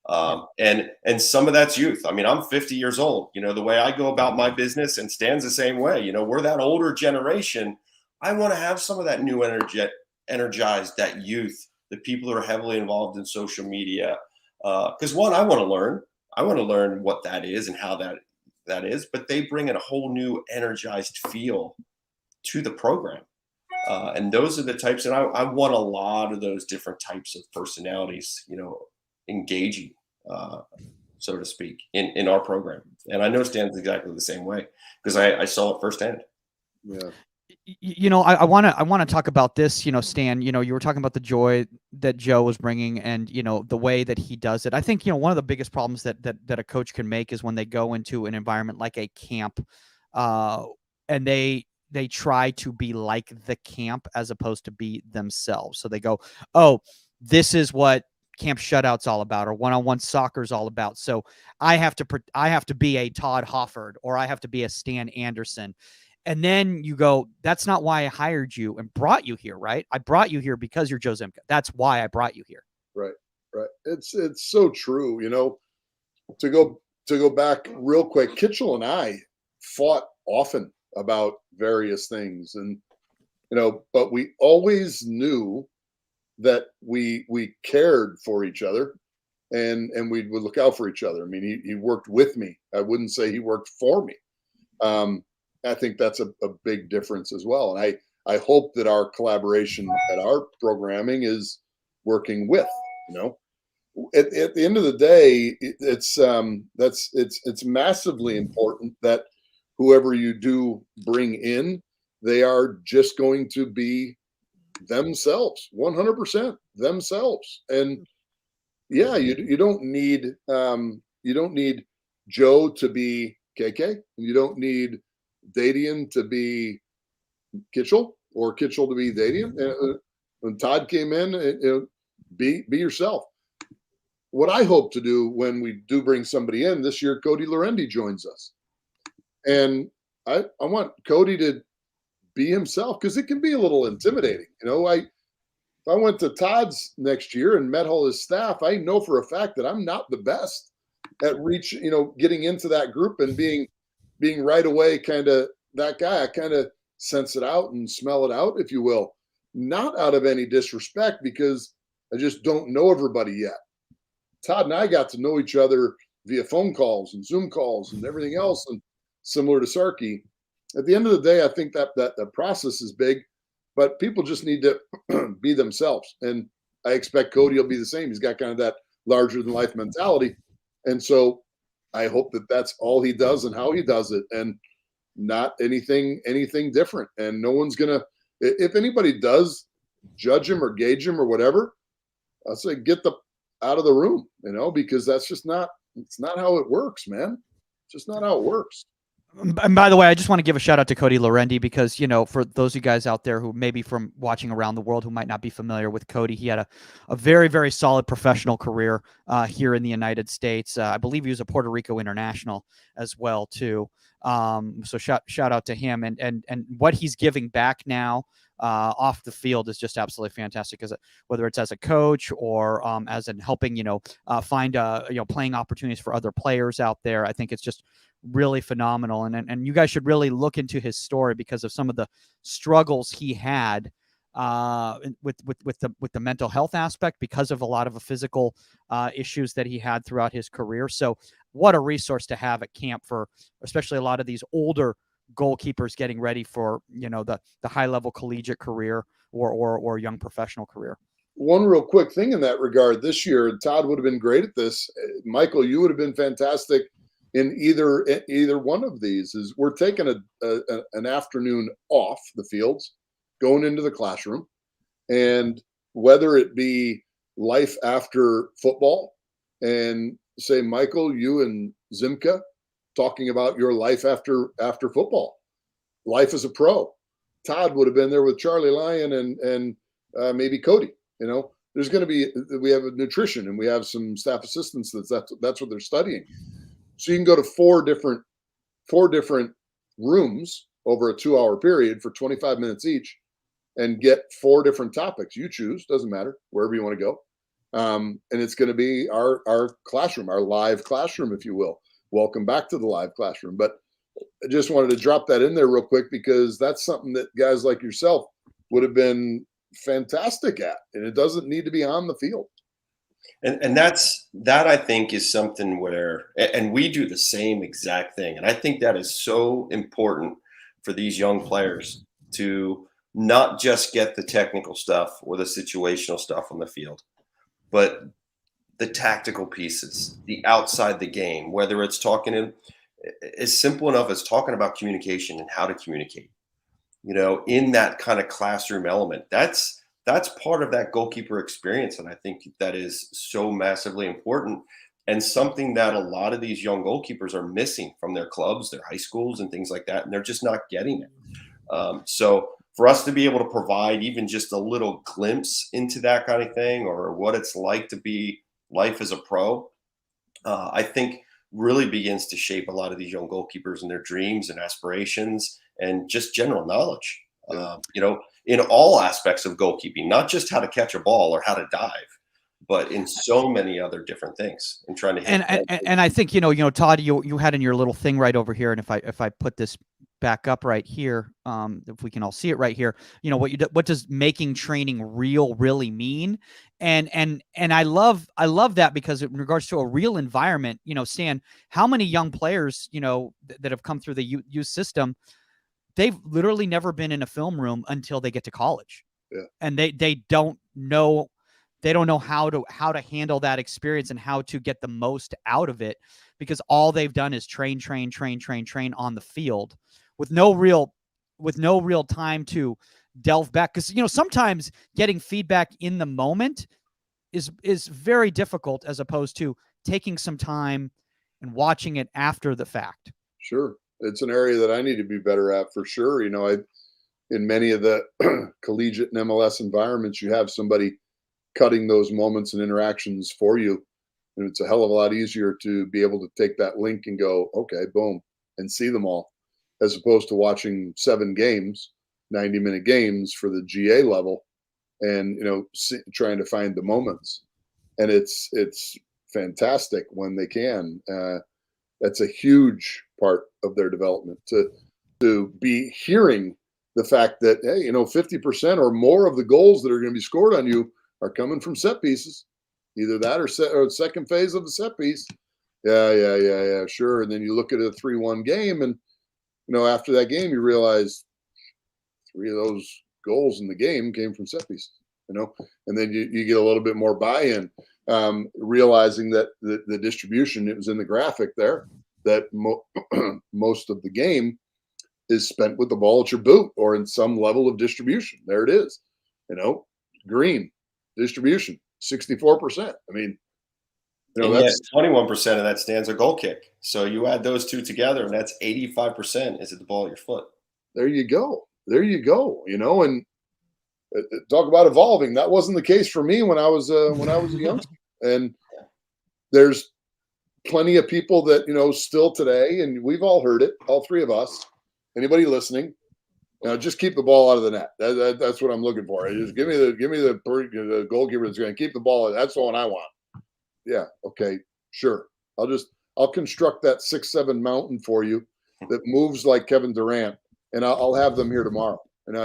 And some of that's youth. I mean, I'm 50 years old. The way I go about my business, and Stan's the same way. We're that older generation. I want to have some of that new energy, energized that youth, the people who are heavily involved in social media. Because one, I want to learn. I want to learn what that is and how that is. But they bring in a whole new energized feel to the program. And those are the types, and I want a lot of those different types of personalities, engaging, so to speak, in our program. And I know Stan's exactly the same way, because I saw it firsthand. Yeah. I want to talk about this, Stan, you were talking about the joy that Joe was bringing and, the way that he does it. I think, one of the biggest problems that a coach can make is when they go into an environment like a camp, and they try to be like the camp as opposed to be themselves. So they go, oh, this is what Camp Shutout's all about, or one-on-one soccer is all about. So I have to be a Todd Hoffard, or I have to be a Stan Anderson. And then you go, that's not why I hired you and brought you here, right? I brought you here because you're Joe Zimka. That's why I brought you here. Right. It's so true. To go back real quick, Kitchell and I fought often about various things, and but we always knew that we cared for each other, and we would look out for each other. I mean, he worked with me. I wouldn't say he worked for me. I think that's a big difference as well. And I hope that our collaboration at our programming is working with, at the end of the day, it's massively important that whoever you do bring in, they are just going to be themselves, 100% themselves. And yeah, you don't need Joe to be KK, and you don't need Dadian to be Kitchell, or Kitchell to be Dadian. When Todd came in, be yourself. What I hope to do when we do bring somebody in this year, Cody Lorendy joins us, and I want Cody to be himself, because it can be a little intimidating. If I went to Todd's next year and met all his staff, I know for a fact that I'm not the best at getting into that group and being right away kind of that guy. I kind of sense it out and smell it out, if you will, not out of any disrespect, because I just don't know everybody yet. Todd and I got to know each other via phone calls and Zoom calls and everything else, and similar to Sarkey. At the end of the day, I think that the process is big, but people just need to be themselves. And I expect Cody will be the same. He's got kind of that larger than life mentality. And so I hope that that's all he does and how he does it, and not anything different. And no one's going to, if anybody does judge him or gauge him or whatever, I'll say, get out of the room, because that's just it's not how it works, man. It's just not how it works. And by the way, I just want to give a shout out to Cody Lorendy, because, for those of you guys out there who maybe from watching around the world who might not be familiar with Cody, he had a very, very solid professional career here in the United States. I believe he was a Puerto Rico international as well, too. So shout out to him, and what he's giving back now off the field is just absolutely fantastic, whether it's as a coach or as in helping, find playing opportunities for other players out there. I think it's just really phenomenal. And you guys should really look into his story, because of some of the struggles he had with the mental health aspect, because of a lot of the physical issues that he had throughout his career. So what a resource to have at camp for especially a lot of these older goalkeepers getting ready for, the high level collegiate career or young professional career. One real quick thing in that regard, this year, Todd would have been great at this. Michael, you would have been fantastic in either one of these. Is we're taking an afternoon off the fields, going into the classroom, and whether it be life after football, and say, Michael, you and Zimka talking about your life after football, life as a pro. Todd would have been there with Charlie Lyon and maybe Cody. You know, there's going to be, we have a nutrition and we have some staff assistants that's what they're studying. So you can go to four different rooms over a 2-hour period for 25 minutes each and get 4 different topics. You choose, doesn't matter, wherever you want to go. And it's going to be our classroom, our live classroom, if you will. Welcome back to the live classroom. But I just wanted to drop that in there real quick because that's something that guys like yourself would have been fantastic at, and it doesn't need to be on the field. And that I think is something where, and we do the same exact thing. And I think that is so important for these young players to not just get the technical stuff or the situational stuff on the field, but the tactical pieces, the outside the game, whether it's talking in as simple enough as talking about communication and how to communicate, you know, in that kind of classroom element. That's part of that goalkeeper experience. And I think that is so massively important and something that a lot of these young goalkeepers are missing from their clubs, their high schools and things like that. And they're just not getting it. So for us to be able to provide even just a little glimpse into that kind of thing or what it's like to be life as a pro, I think really begins to shape a lot of these young goalkeepers and their dreams and aspirations and just general knowledge, you know, in all aspects of goalkeeping, not just how to catch a ball or how to dive, but in so many other different things and trying to hit. And I think, you know, Todd, you had in your little thing right over here. And if I put this back up right here, if we can all see it right here, you know, what does making training real really mean? And I love that because in regards to a real environment, you know, Stan, how many young players, you know, that have come through the youth system, they've literally never been in a film room until they get to college. Yeah. And they don't know how to handle that experience and how to get the most out of it because all they've done is train on the field with no real time to delve back. Because, you know, sometimes getting feedback in the moment is very difficult as opposed to taking some time and watching it after the fact. Sure. It's an area that I need to be better at for sure. You know, in many of the collegiate and MLS environments, you have somebody cutting those moments and interactions for you. And it's a hell of a lot easier to be able to take that link and go, okay, boom, and see them all, as opposed to watching 7 games, 90-minute games for the GA level and, you know, trying to find the moments. And it's fantastic when they can. That's a huge part of their development to be hearing the fact that, hey, you know, 50% or more of the goals that are going to be scored on you are coming from set pieces, either that or second phase of the set piece. Yeah, sure. And then you look at a 3-1 game, and you know, after that game, you realize 3 of those goals in the game came from set pieces. You know, and then you get a little bit more buy-in, realizing that the distribution, it was in the graphic there, that most of the game is spent with the ball at your boot or in some level of distribution. There it is. You know, green distribution, 64%. I mean, you know, that's 21% of that stands a goal kick. So you add those two together, and that's 85% is at the ball at your foot. There you go. You know, and talk about evolving. That wasn't the case for me when I was a youngster. And there's plenty of people that, you know, still today, and we've all heard it, all 3 of us. Anybody listening, you know, just keep the ball out of the net. That's what I'm looking for. Just give me the goalkeeper that's going to keep the ball. That's the one I want. Yeah. Okay. Sure. I'll construct that 6'7" mountain for you that moves like Kevin Durant, and I'll have them here tomorrow. And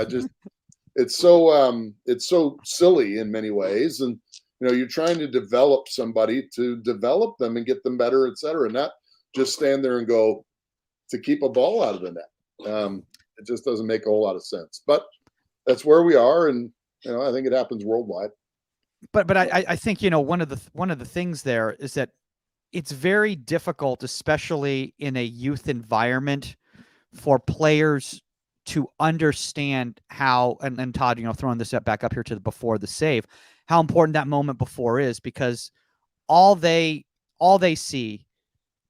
it's so silly in many ways. And, you know, you're trying to develop somebody to develop them and get them better, et cetera, and not just stand there and go to keep a ball out of the net. It just doesn't make a whole lot of sense, but that's where we are. And, you know, I think it happens worldwide. But I think, you know, one of the things there is that it's very difficult, especially in a youth environment, for players to understand how, and Todd, you know, throwing this back up here to the before the save, how important that moment before is, because all they see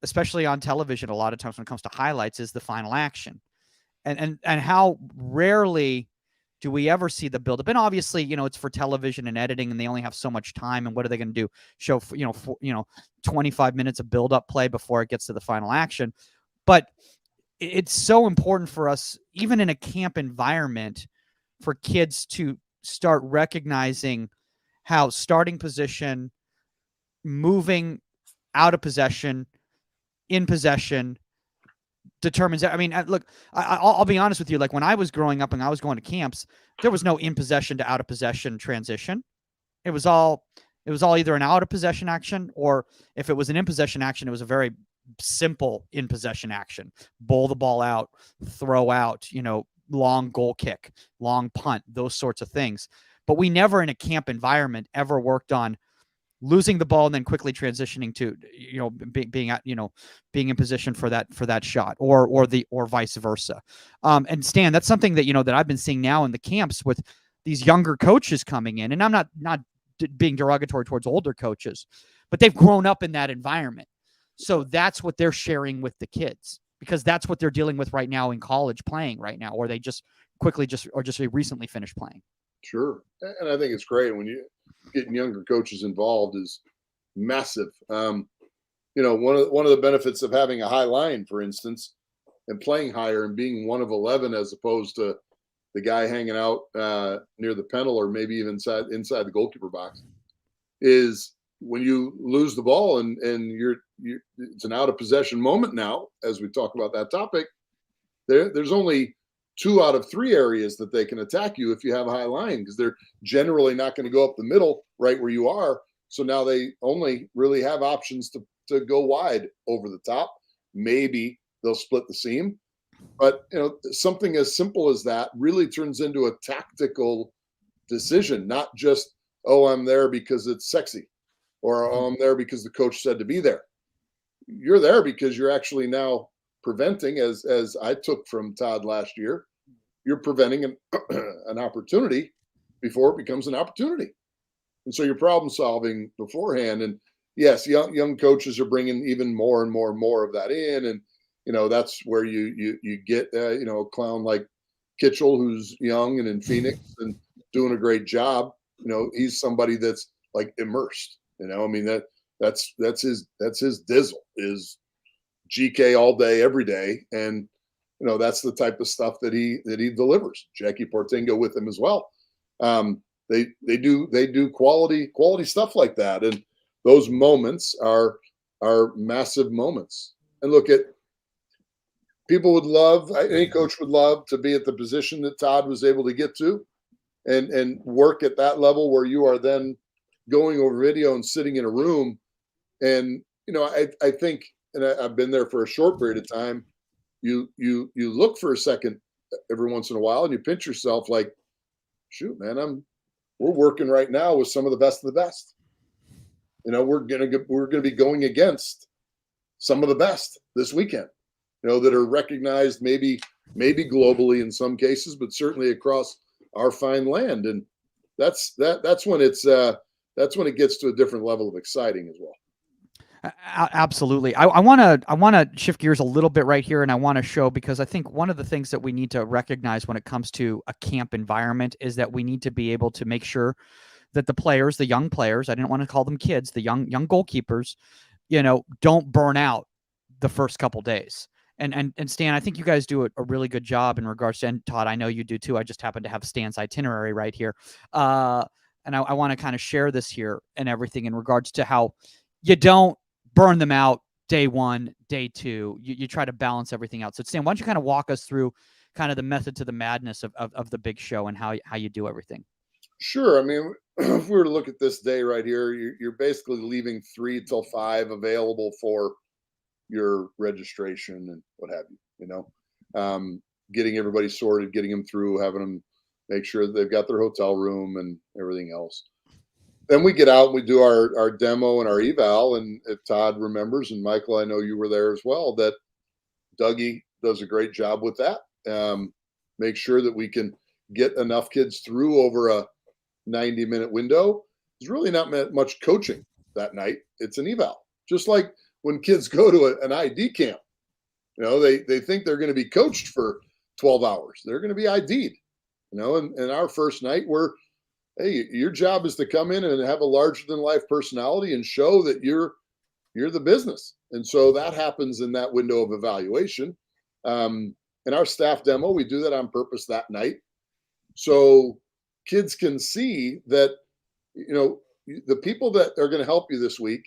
especially on television, a lot of times when it comes to highlights, is the final action. And how rarely do we ever see the buildup? And obviously, it's for television and editing, and they only have so much time. And what are they going to do? Show 25 minutes of buildup play before it gets to the final action. But it's so important for us, even in a camp environment, for kids to start recognizing how starting position, moving out of possession, in possession, determines. I mean, look, I'll be honest with you. Like when I was growing up and I was going to camps, there was no in possession to out of possession transition. It was all either an out of possession action, or if it was an in possession action, it was a very simple in possession action. Bowl the ball out, throw out, long goal kick, long punt, those sorts of things. But we never in a camp environment ever worked on losing the ball and then quickly transitioning to, being in position for that shot, or vice versa. And Stan, that's something that, that I've been seeing now in the camps with these younger coaches coming in. And I'm not being derogatory towards older coaches, but they've grown up in that environment. So that's what they're sharing with the kids, because that's what they're dealing with right now in college, playing right now, or they just recently finished playing. Sure. And I think it's great when you getting younger coaches involved is massive. One of the benefits of having a high line, for instance, and playing higher and being one of 11 as opposed to the guy hanging out near the penalty or maybe even inside the goalkeeper box, is when you lose the ball and it's an out of possession moment now, as we talk about that topic, there's only 2 out of 3 areas that they can attack you if you have a high line, because they're generally not going to go up the middle right where you are. So now they only really have options to go wide over the top. Maybe they'll split the seam. But, something as simple as that really turns into a tactical decision, not just, oh, I'm there because it's sexy, or oh, I'm there because the coach said to be there. You're there because you're actually now preventing, as I took from Todd last year, you're preventing an opportunity before it becomes an opportunity. And so you're problem solving beforehand. And yes, young coaches are bringing even more and more and more of that in. And, that's where you get, a clown like Kitchell, who's young and in Phoenix and doing a great job. He's somebody that's like immersed, I mean, that's his dizzle is GK all day, every day. And, that's the type of stuff that he delivers. Jackie Portingo with him as well. They do quality stuff like that. And those moments are massive moments. And look, any coach would love to be at the position that Todd was able to get to and work at that level where you are then going over video and sitting in a room. And, I think, and I've been there for a short period of time, you look for a second every once in a while and you pinch yourself like, shoot, man, we're working right now with some of the best of the best. We're gonna be going against some of the best this weekend, that are recognized maybe globally in some cases, but certainly across our fine land. And that's when it gets to a different level of exciting as well. Absolutely. I want to shift gears a little bit right here, and I want to show, because I think one of the things that we need to recognize when it comes to a camp environment is that we need to be able to make sure that the players, the young players, I didn't want to call them kids, the young goalkeepers, don't burn out the first couple days. And Stan, I think you guys do a really good job in regards to, and Todd, I know you do too. I just happen to have Stan's itinerary right here. And I want to kind of share this here and everything in regards to how you don't burn them out day 1, day 2. You try to balance everything out. So Stan, why don't you kind of walk us through kind of the method to the madness of the big show and how you do everything? Sure. I mean, if we were to look at this day right here, you're basically leaving 3 till 5 available for your registration and what have you, getting everybody sorted, getting them through, having them make sure that they've got their hotel room and everything else. Then we get out and we do our demo and our eval. And if Todd remembers, and Michael, I know you were there as well, that Dougie does a great job with that. Make sure that we can get enough kids through over a 90-minute window. There's really not much coaching that night. It's an eval. Just like when kids go to an ID camp. You know, they think they're going to be coached for 12 hours. They're going to be ID'd. You know, and our first night, hey, your job is to come in and have a larger than life personality and show that you're the business. And so that happens in that window of evaluation. In our staff demo, we do that on purpose that night, so kids can see that, you know, the people that are going to help you this week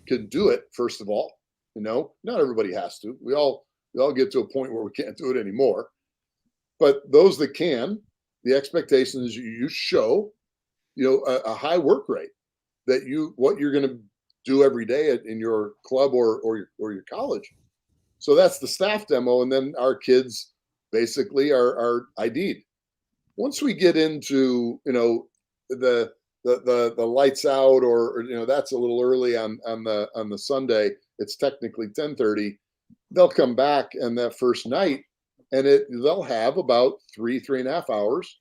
can do it. First of all, you know, not everybody has to. We all get to a point where we can't do it anymore. But those that can, the expectation is you show, you know, a high work rate, that what you're going to do every day in your club or your college. So that's the staff demo, and then our kids basically are ID'd. Once we get into, you know, the lights out, or you know, that's a little early on the Sunday. It's technically 10:30. They'll come back, and that first night, and they'll have about 3.5 hours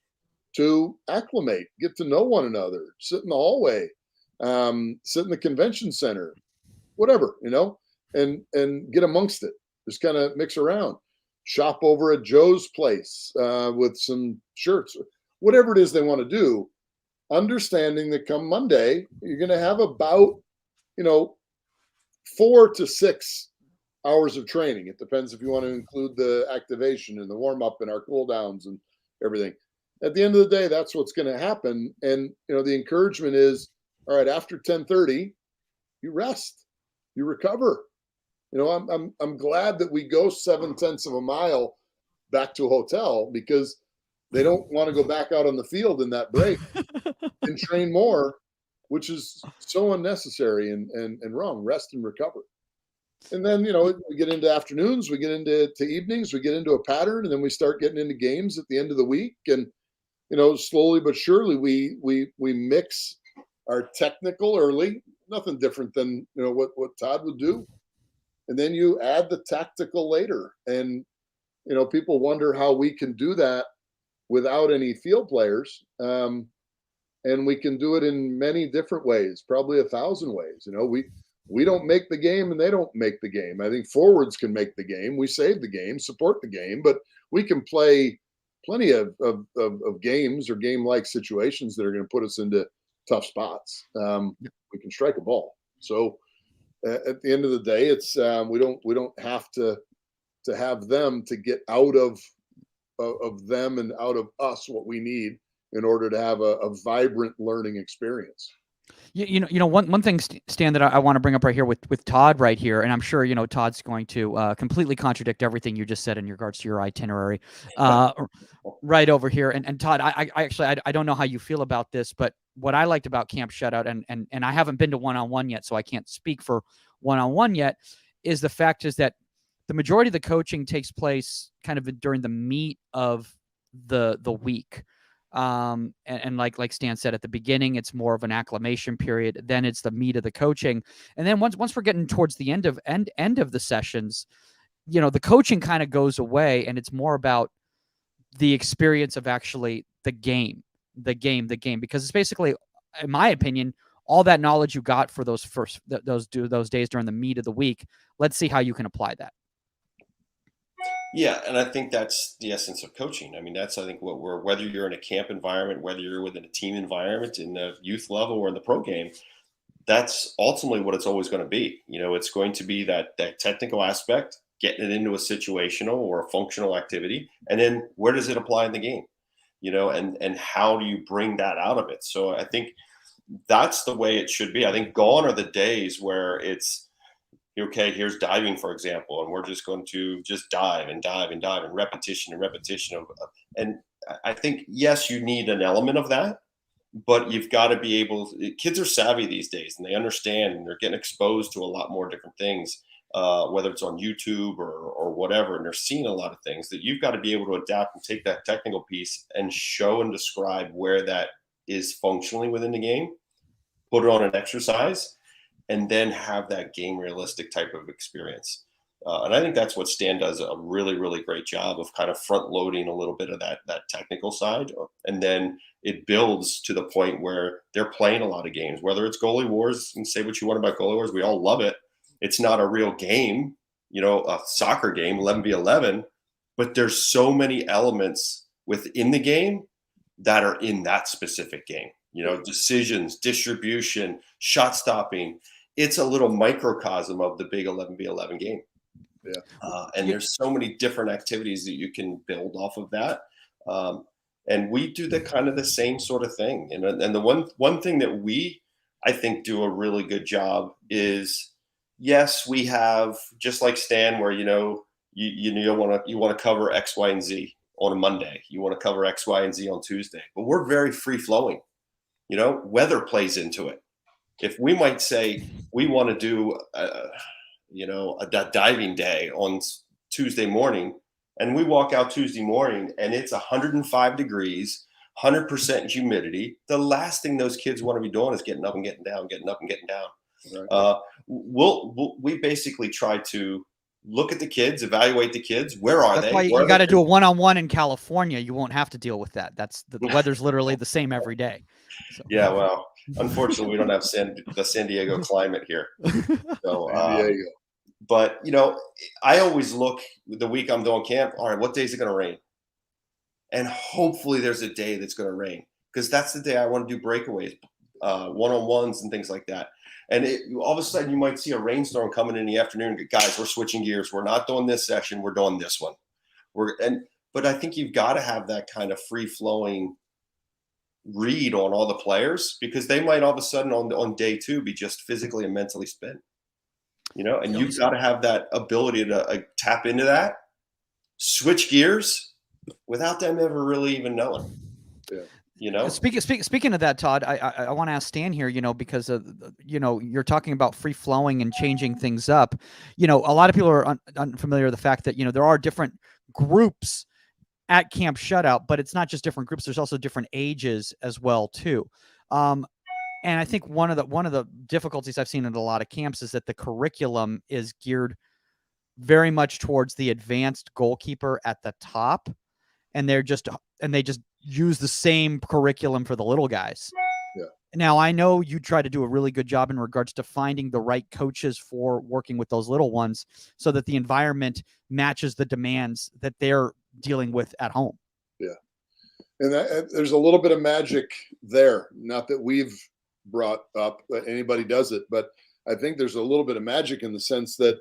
to acclimate, get to know one another, sit in the hallway, sit in the convention center, whatever, you know, and get amongst it. Just kind of mix around, shop over at Joe's place with some shirts, whatever it is they want to do, understanding that come Monday, you're going to have about, you know, 4 to 6 hours of training. It depends if you want to include the activation and the warm up and our cool downs and everything. At the end of the day, that's what's going to happen. And, you know, the encouragement is, all right, after 10:30, you rest, you recover. You know, I'm glad that we go 7/10 of a mile back to a hotel, because they don't want to go back out on the field in that break and train more, which is so unnecessary and wrong. Rest and recover. And then, you know, we get into afternoons, we get into evenings, we get into a pattern, and then we start getting into games at the end of the week. And, you know, slowly but surely we mix our technical early, nothing different than, you know, what Todd would do. And then you add the tactical later. And, you know, people wonder how we can do that without any field players. And we can do it in many different ways, probably 1,000 ways. You know, we don't make the game and they don't make the game. I think forwards can make the game. We save the game, support the game, but we can play plenty of games or game-like situations that are going to put us into tough spots. We can strike a ball. So at the end of the day, it's we don't have to have them to get out of them and out of us what we need in order to have a vibrant learning experience. You know, one thing, Stan, that I want to bring up right here with Todd right here, and I'm sure, you know, Todd's going to completely contradict everything you just said in regards to your itinerary right over here. And Todd, I actually don't know how you feel about this, but what I liked about Camp Shutout, and I haven't been to one-on-one yet, so I can't speak for one-on-one yet, is the fact is that the majority of the coaching takes place kind of during the meat of the week. And like Stan said at the beginning, it's more of an acclimation period. Then it's the meat of the coaching. And then once we're getting towards the end of the sessions, you know, the coaching kind of goes away, and it's more about the experience of actually the game, because it's basically, in my opinion, all that knowledge you got for those days during the meat of the week. Let's see how you can apply that. Yeah, and I think that's the essence of coaching. I mean, I think whether you're in a camp environment, whether you're within a team environment, in the youth level or in the pro game, that's ultimately what it's always going to be. You know, it's going to be that technical aspect, getting it into a situational or a functional activity, and then where does it apply in the game? You know, and how do you bring that out of it? So I think that's the way it should be. I think gone are the days where it's, okay, here's diving, for example, and we're just going to just dive and repetition of, and I think, yes, you need an element of that, but you've got to be able, kids are savvy these days, and they understand, and they're getting exposed to a lot more different things, whether it's on YouTube or whatever, and they're seeing a lot of things that you've got to be able to adapt and take that technical piece and show and describe where that is functionally within the game, put it on an exercise, and then have that game realistic type of experience. And I think that's what Stan does a really, really great job of, kind of front loading a little bit of that technical side. And then it builds to the point where they're playing a lot of games, whether it's goalie wars, and say what you want about goalie wars. We all love it. It's not a real game, a soccer game, 11v11, but there's so many elements within the game that are in that specific game. Decisions, distribution, shot stopping. It's a little microcosm of the big 11v11 game. Yeah. And there's so many different activities that you can build off of that. And we do the same sort of thing. And the one thing that we, I think, do a really good job is, yes, we have, just like Stan, where, you want to cover X, Y, and Z on a Monday. You want to cover X, Y, and Z on Tuesday. But we're very free flowing. Weather plays into it. If we might say we want to do, a diving day on Tuesday morning, and we walk out Tuesday morning and it's 105 degrees, 100% humidity, the last thing those kids want to be doing is getting up and getting down, getting up and getting down. Right. We basically try to look at the kids, evaluate the kids. Where are That's they? why you got to do a one-on-one in California. You won't have to deal with that. That's the weather's literally the same every day. So. Yeah, well, unfortunately, we don't have the San Diego climate here. So, San Diego. But I always look the week I'm doing camp. All right, what day is it going to rain? And hopefully, there's a day that's going to rain, because that's the day I want to do breakaways, one-on-ones, and things like that. And all of a sudden, you might see a rainstorm coming in the afternoon. Guys, we're switching gears. We're not doing this session. We're doing this one. But I think you've got to have that kind of free-flowing read on all the players, because they might all of a sudden on day two be just physically and mentally spent. And you've got to have that ability to tap into that, switch gears without them ever really even knowing. Yeah. Speaking of that, Todd, I want to ask Stan here, because you're talking about free flowing and changing things up. A lot of people are unfamiliar with the fact that, there are different groups at Camp Shutout, but it's not just different groups. There's also different ages as well, too. And I think one of the difficulties I've seen in a lot of camps is that the curriculum is geared very much towards the advanced goalkeeper at the top, and they just use the same curriculum for the little guys. Yeah. Now, I know you try to do a really good job in regards to finding the right coaches for working with those little ones, so that the environment matches the demands that they're dealing with at home. Yeah. And there's a little bit of magic there. Not that we've brought up that anybody does it, but I think there's a little bit of magic in the sense that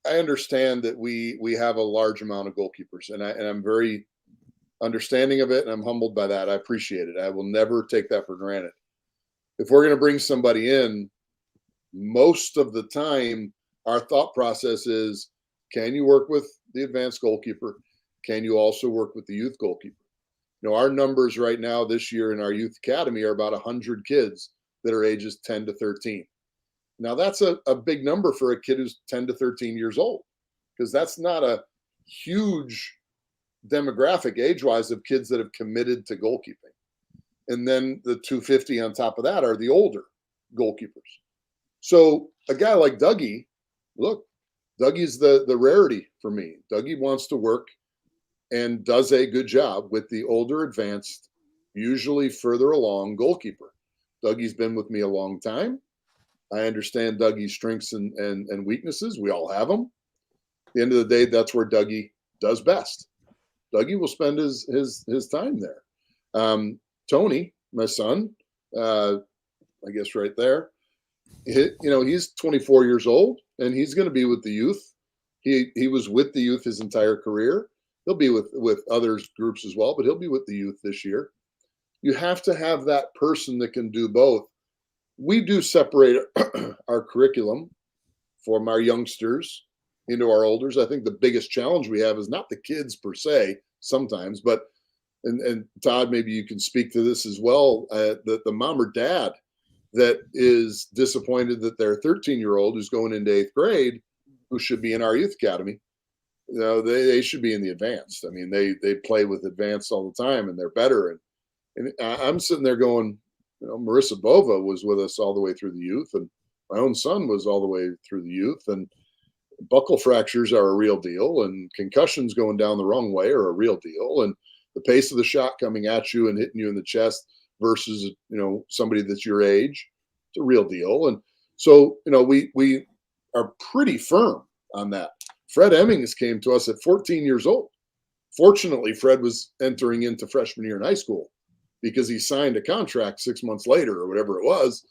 I understand that we have a large amount of goalkeepers, and I'm very understanding of it, and I'm humbled by that. I appreciate it. I will never take that for granted. If we're going to bring somebody in, most of the time our thought process is, can you work with the advanced goalkeeper? Can you also work with the youth goalkeeper? Our numbers right now this year in our youth academy are about 100 kids that are ages 10 to 13. Now, that's a big number for a kid who's 10 to 13 years old, because that's not a huge demographic age-wise of kids that have committed to goalkeeping. And then the 250 on top of that are the older goalkeepers. So a guy like Dougie, look, Dougie's the rarity for me. Dougie wants to work and does a good job with the older, advanced, usually further along goalkeeper. Dougie's been with me a long time. I understand Dougie's strengths and weaknesses. We all have them. At the end of the day, that's where Dougie does best. Dougie will spend his time there. Tony, my son, I guess right there, he's 24 years old, and he's going to be with the youth. He was with the youth his entire career. He'll be with other groups as well, but he'll be with the youth this year. You have to have that person that can do both. We do separate our curriculum from our youngsters into our olders. I think the biggest challenge we have is not the kids per se sometimes, but, and Todd, maybe you can speak to this as well, the mom or dad that is disappointed that their 13-year-old who's going into 8th grade, who should be in our youth academy, they should be in the advanced. I mean, they play with advanced all the time, and they're better. And I'm sitting there going, Marissa Bova was with us all the way through the youth, and my own son was all the way through the youth. And buckle fractures are a real deal, and concussions going down the wrong way are a real deal. And the pace of the shot coming at you and hitting you in the chest versus, somebody that's your age It's a real deal. And so, we are pretty firm on that. Fred Emmings came to us at 14 years old. Fortunately, Fred was entering into freshman year in high school because he signed a contract 6 months later or whatever it was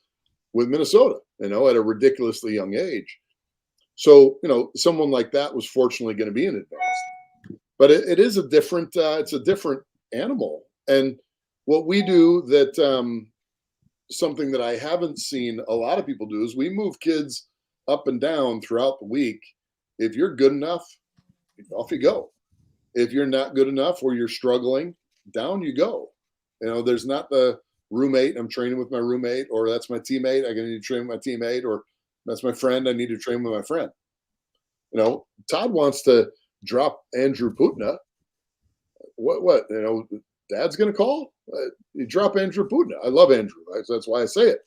with Minnesota, at a ridiculously young age. So, someone like that was fortunately going to be in advanced. But it is a different, it's a different animal. And what we do that, something that I haven't seen a lot of people do is we move kids up and down throughout the week. If you're good enough, off you go. If you're not good enough or you're struggling, down you go. There's not the roommate, I'm training with my roommate, or that's my teammate, I need to train with my teammate, or that's my friend, I need to train with my friend. Todd wants to drop Andrew Putna. What? Dad's going to call? You drop Andrew Putna. I love Andrew. That's why I say it.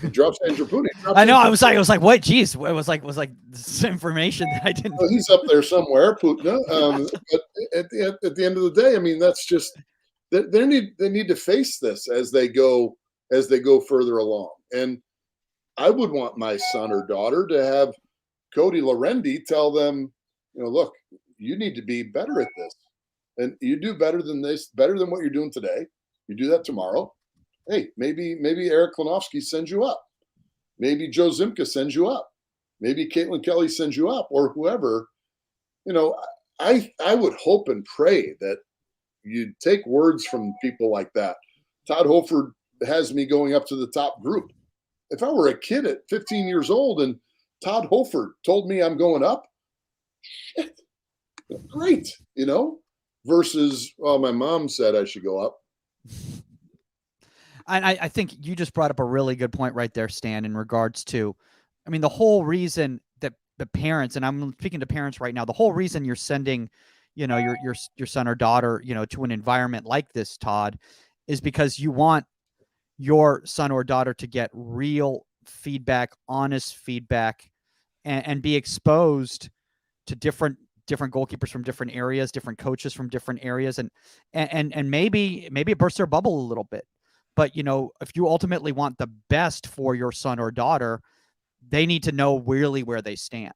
He drops Andrew Putna. I know. I was like, what? Geez, it was like this information that I didn't. Well, he's up there somewhere, Putna. But at the end of the day, I mean, that's just they need to face this as they go further along. And I would want my son or daughter to have Cody Lorendy tell them, look, you need to be better at this. And you do better than this, better than what you're doing today. You do that tomorrow. Hey, maybe Eric Klanowski sends you up. Maybe Joe Zimka sends you up. Maybe Caitlin Kelly sends you up, or whoever. I would hope and pray that you take words from people like that. Todd Hoffard has me going up to the top group. If I were a kid at 15 years old and Todd Hoffard told me I'm going up, shit, great, versus, well, my mom said I should go up. And I think you just brought up a really good point right there, Stan, in regards to, I mean, the whole reason that the parents, and I'm speaking to parents right now, the whole reason you're sending, your son or daughter, to an environment like this, Todd, is because you want your son or daughter to get real feedback, honest feedback, and be exposed to different goalkeepers from different areas, different coaches from different areas, and maybe it bursts their bubble a little bit. But if you ultimately want the best for your son or daughter, they need to know really where they stand.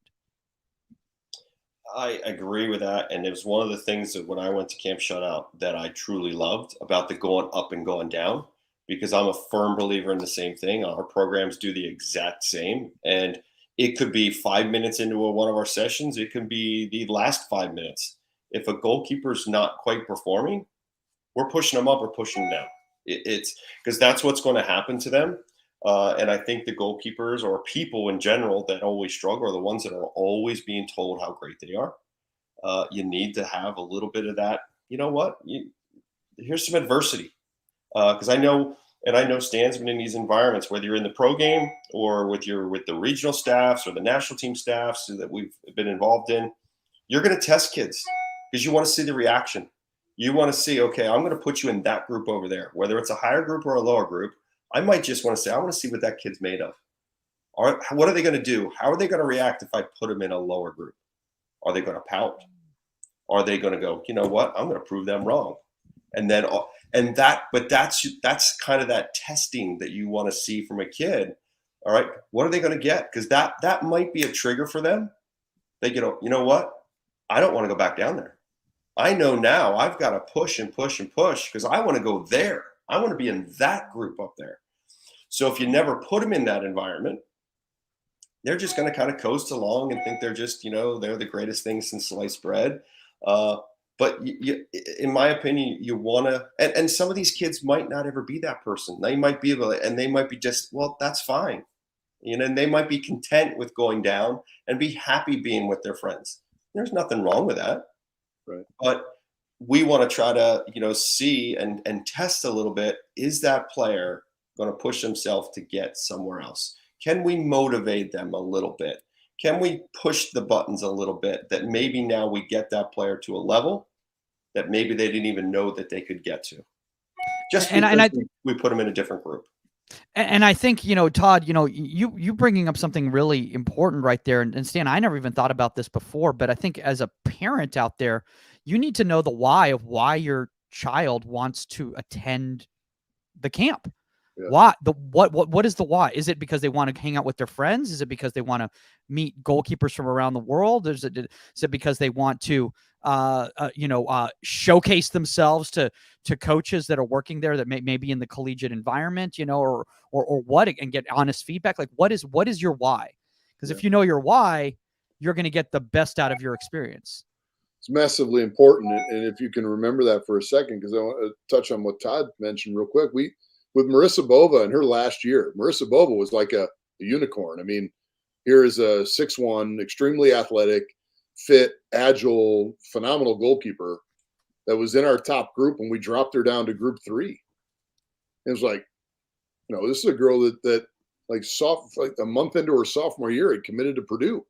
I agree with that. And it was one of the things that when I went to Camp Shutout that I truly loved about the going up and going down, because I'm a firm believer in the same thing. Our programs do the exact same. And it could be 5 minutes into one of our sessions. It can be the last 5 minutes. If a goalkeeper's not quite performing, we're pushing them up or pushing them down. It's because that's what's going to happen to them. And I think the goalkeepers or people in general that always struggle are the ones that are always being told how great they are. You need to have a little bit of that. You know what? Here's some adversity. Because I know Stan's been in these environments, whether you're in the pro game or with the regional staffs or the national team staffs that we've been involved in. You're going to test kids because you want to see the reaction. You want to see, okay, I'm going to put you in that group over there, whether it's a higher group or a lower group. I might just want to say, I want to see what that kid's made of. What are they going to do? How are they going to react if I put them in a lower group? Are they going to pout? Are they going to go, you know what? I'm going to prove them wrong. But that's kind of that testing that you want to see from a kid. All right, what are they going to get? Because that might be a trigger for them. They get, you know what? I don't want to go back down there. I know now I've got to push and push and push because I want to go there. I want to be in that group up there. So if you never put them in that environment, they're just going to kind of coast along and think they're just, they're the greatest thing since sliced bread. But in my opinion, you want to, and some of these kids might not ever be that person. They might be able to, and they might be just, well, that's fine. And they might be content with going down and be happy being with their friends. There's nothing wrong with that. Right. But we want to try to, see and test a little bit. Is that player going to push himself to get somewhere else? Can we motivate them a little bit? Can we push the buttons a little bit that maybe now we get that player to a level that maybe they didn't even know that they could get to? Just because we put them in a different group. And I think, Todd, you bringing up something really important right there. And Stan, I never even thought about this before, but I think as a parent out there, you need to know the why of why your child wants to attend the camp. Yeah. Why? What is the why? Is it because they want to hang out with their friends? Is it because they want to meet goalkeepers from around the world? Is it because they want to showcase themselves to coaches that are working there that may be in the collegiate environment, or what, and get honest feedback? Like, what is your why? Because if you know your why, you're going to get the best out of your experience. It's massively important. And if you can remember that for a second, because I want to touch on what Todd mentioned real quick. With Marissa Bova in her last year, Marissa Bova was like a unicorn. I mean, here is a 6'1", extremely athletic, fit, agile, phenomenal goalkeeper that was in our top group, and we dropped her down to group 3. It was like, this is a girl that like a month into her sophomore year had committed to Purdue.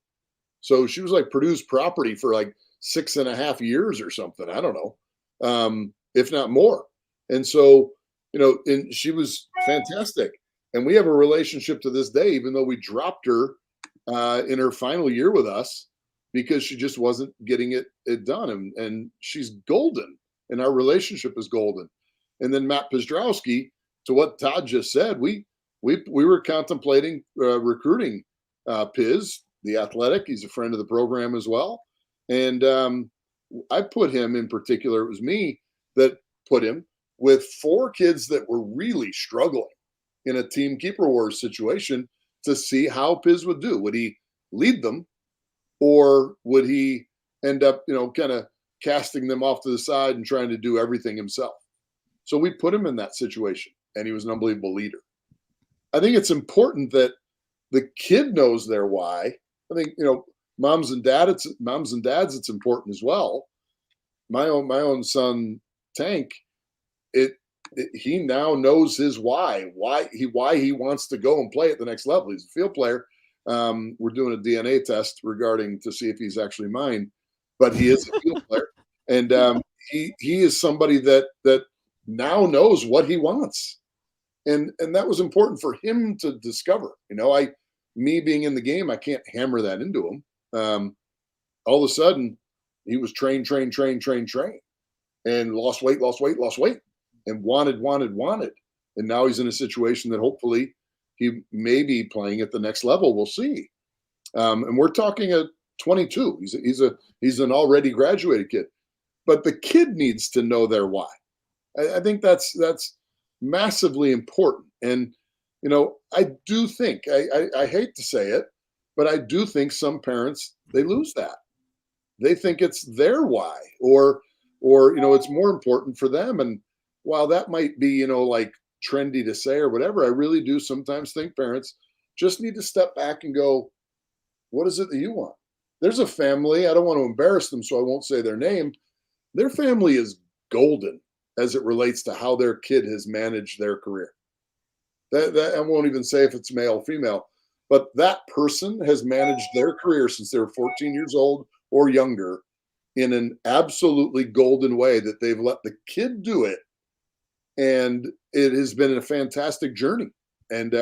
So she was like Purdue's property for like 6.5 years or something. I don't know, if not more. And so, and she was fantastic. And we have a relationship to this day, even though we dropped her in her final year with us because she just wasn't getting it done. And she's golden, and our relationship is golden. And then Matt Pzdrowski, to what Todd just said, we were contemplating recruiting Piz, the athletic. He's a friend of the program as well. And I put him in particular, it was me that put him with 4 kids that were really struggling in a team keeper wars situation to see how Piz would do. Would he lead them, or would he end up, kind of casting them off to the side and trying to do everything himself? So we put him in that situation, and he was an unbelievable leader. I think it's important that the kid knows their why. I think, moms and dads, it's important as well. My own son, Tank, he now knows his why he wants to go and play at the next level. He's a field player. We're doing a DNA test to see if he's actually mine, but he is a field player. And he is somebody that now knows what he wants. And that was important for him to discover. Me being in the game, I can't hammer that into him. All of a sudden, he was train, and lost weight, and wanted. And now he's in a situation that hopefully he may be playing at the next level. We'll see. And we're talking at 22. He's an already graduated kid, but the kid needs to know their why. I think that's massively important. And I do think I hate to say it, but I do think some parents, they lose that. They think it's their why, or it's more important for them. And while that might be like trendy to say or whatever, I really do sometimes think parents just need to step back and go, what is it that you want? There's a family, I don't want to embarrass them, so I won't say their name. Their family is golden as it relates to how their kid has managed their career. That I won't even say if it's male or female, but that person has managed their career since they were 14 years old or younger in an absolutely golden way that they've let the kid do it. And it has been a fantastic journey. And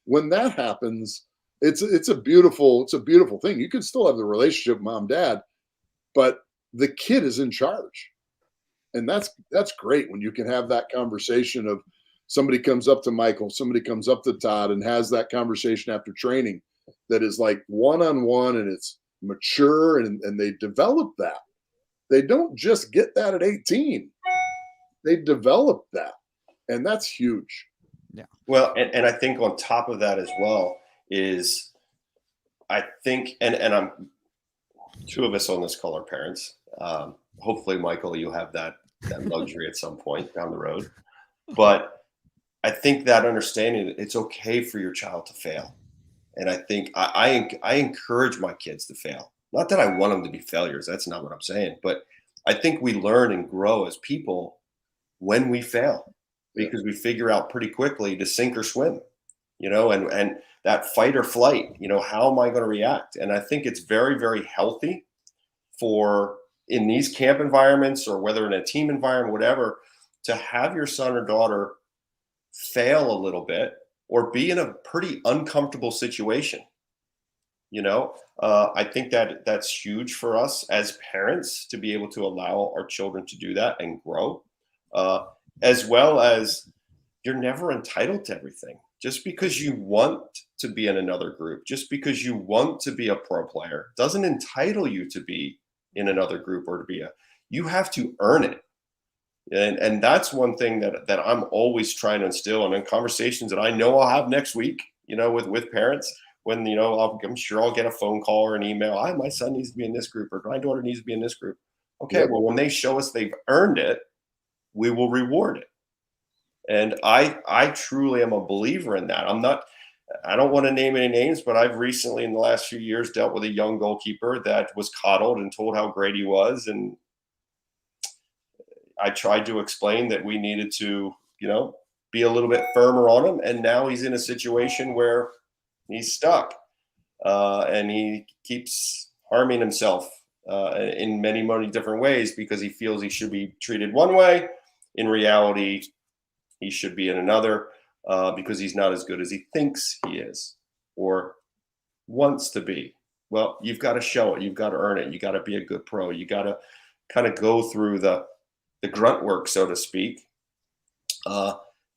when that happens, it's a beautiful thing. You can still have the relationship mom, dad, but the kid is in charge. And that's great when you can have that conversation of somebody comes up to Michael, somebody comes up to Todd and has that conversation after training that is like one-on-one, and it's mature, and they develop that. They don't just get that at 18. They develop that. And that's huge. Yeah. Well, and I think on top of that as well is, I think, and I'm 2 of us on this call are parents. Hopefully, Michael, you'll have that luxury at some point down the road. But I think that understanding that it's okay for your child to fail. And I think I encourage my kids to fail. Not that I want them to be failures. That's not what I'm saying. But I think we learn and grow as people when we fail, because we figure out pretty quickly to sink or swim, and that fight or flight, how am I going to react? And I think it's very, very healthy for in these camp environments, or whether in a team environment, whatever, to have your son or daughter fail a little bit or be in a pretty uncomfortable situation. I think that's huge for us as parents to be able to allow our children to do that and grow, as well as you're never entitled to everything. Just because you want to be in another group, just because you want to be a pro player, doesn't entitle you to be in another group or to be you have to earn it. And that's one thing that I'm always trying to instill, and in conversations that I know I'll have next week, with parents, when, I'm sure I'll get a phone call or an email. My son needs to be in this group, or my daughter needs to be in this group. Okay, well, when they show us they've earned it, we will reward it. And I truly am a believer in that. I don't want to name any names, but I've recently, in the last few years, dealt with a young goalkeeper that was coddled and told how great he was. And I tried to explain that we needed to, be a little bit firmer on him. And now he's in a situation where he's stuck, and he keeps harming himself in many, many different ways because he feels he should be treated one way. In reality, he should be in another, because he's not as good as he thinks he is or wants to be. Well, you've got to show it. You've got to earn it. You got to be a good pro. You got to kind of go through the grunt work, so to speak,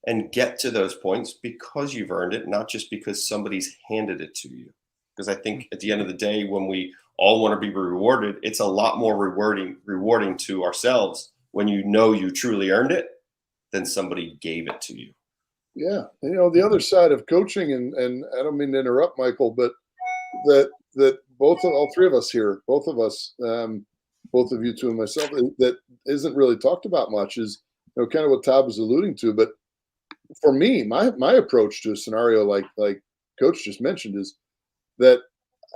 and get to those points because you've earned it, not just because somebody's handed it to you. Because I think at the end of the day, when we all want to be rewarded, it's a lot more rewarding to ourselves when you truly earned it than somebody gave it to you. Yeah. The other side of coaching, and I don't mean to interrupt, Michael, but that all three of us here, both of us, both of you two and myself, that isn't really talked about much is, kind of what Todd was alluding to. But for me, my approach to a scenario like Coach just mentioned is that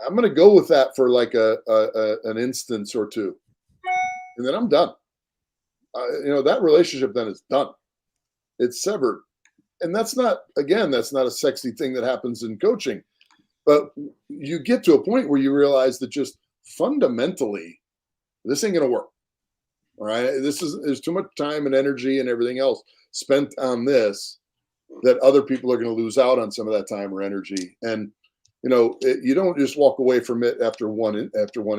I'm going to go with that for like an instance or two, and then I'm done. That relationship then is done. It's severed. And that's not a sexy thing that happens in coaching, but you get to a point where you realize that just fundamentally, this ain't going to work. All right. There's too much time and energy and everything else spent on this that other people are going to lose out on some of that time or energy. And, you don't just walk away from it after one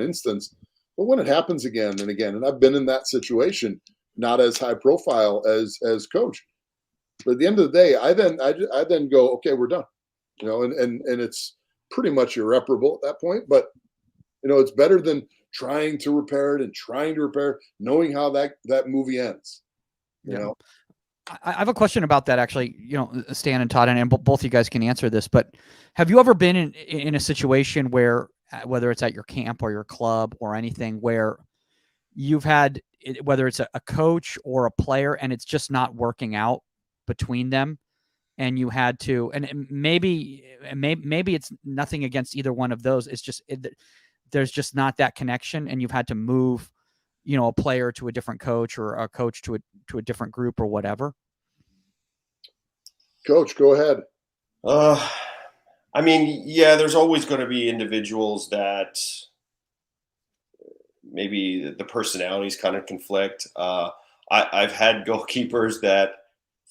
instance, but when it happens again and again, and I've been in that situation, not as high profile as Coach. But at the end of the day, I then go, okay, we're done, and it's pretty much irreparable at that point. But it's better than trying to repair it, knowing how that movie ends. I have a question about that, actually. Stan and Todd, and both of you guys can answer this. But have you ever been in a situation where, whether it's at your camp or your club or anything, where you've had, whether it's a coach or a player, and it's just not working out between them, and you had to, and maybe it's nothing against either one of those. It's just there's just not that connection, and you've had to move, a player to a different coach or a coach to a different group or whatever. Coach, go ahead. I mean, yeah, there's always going to be individuals that maybe the personalities kind of conflict. I've had goalkeepers that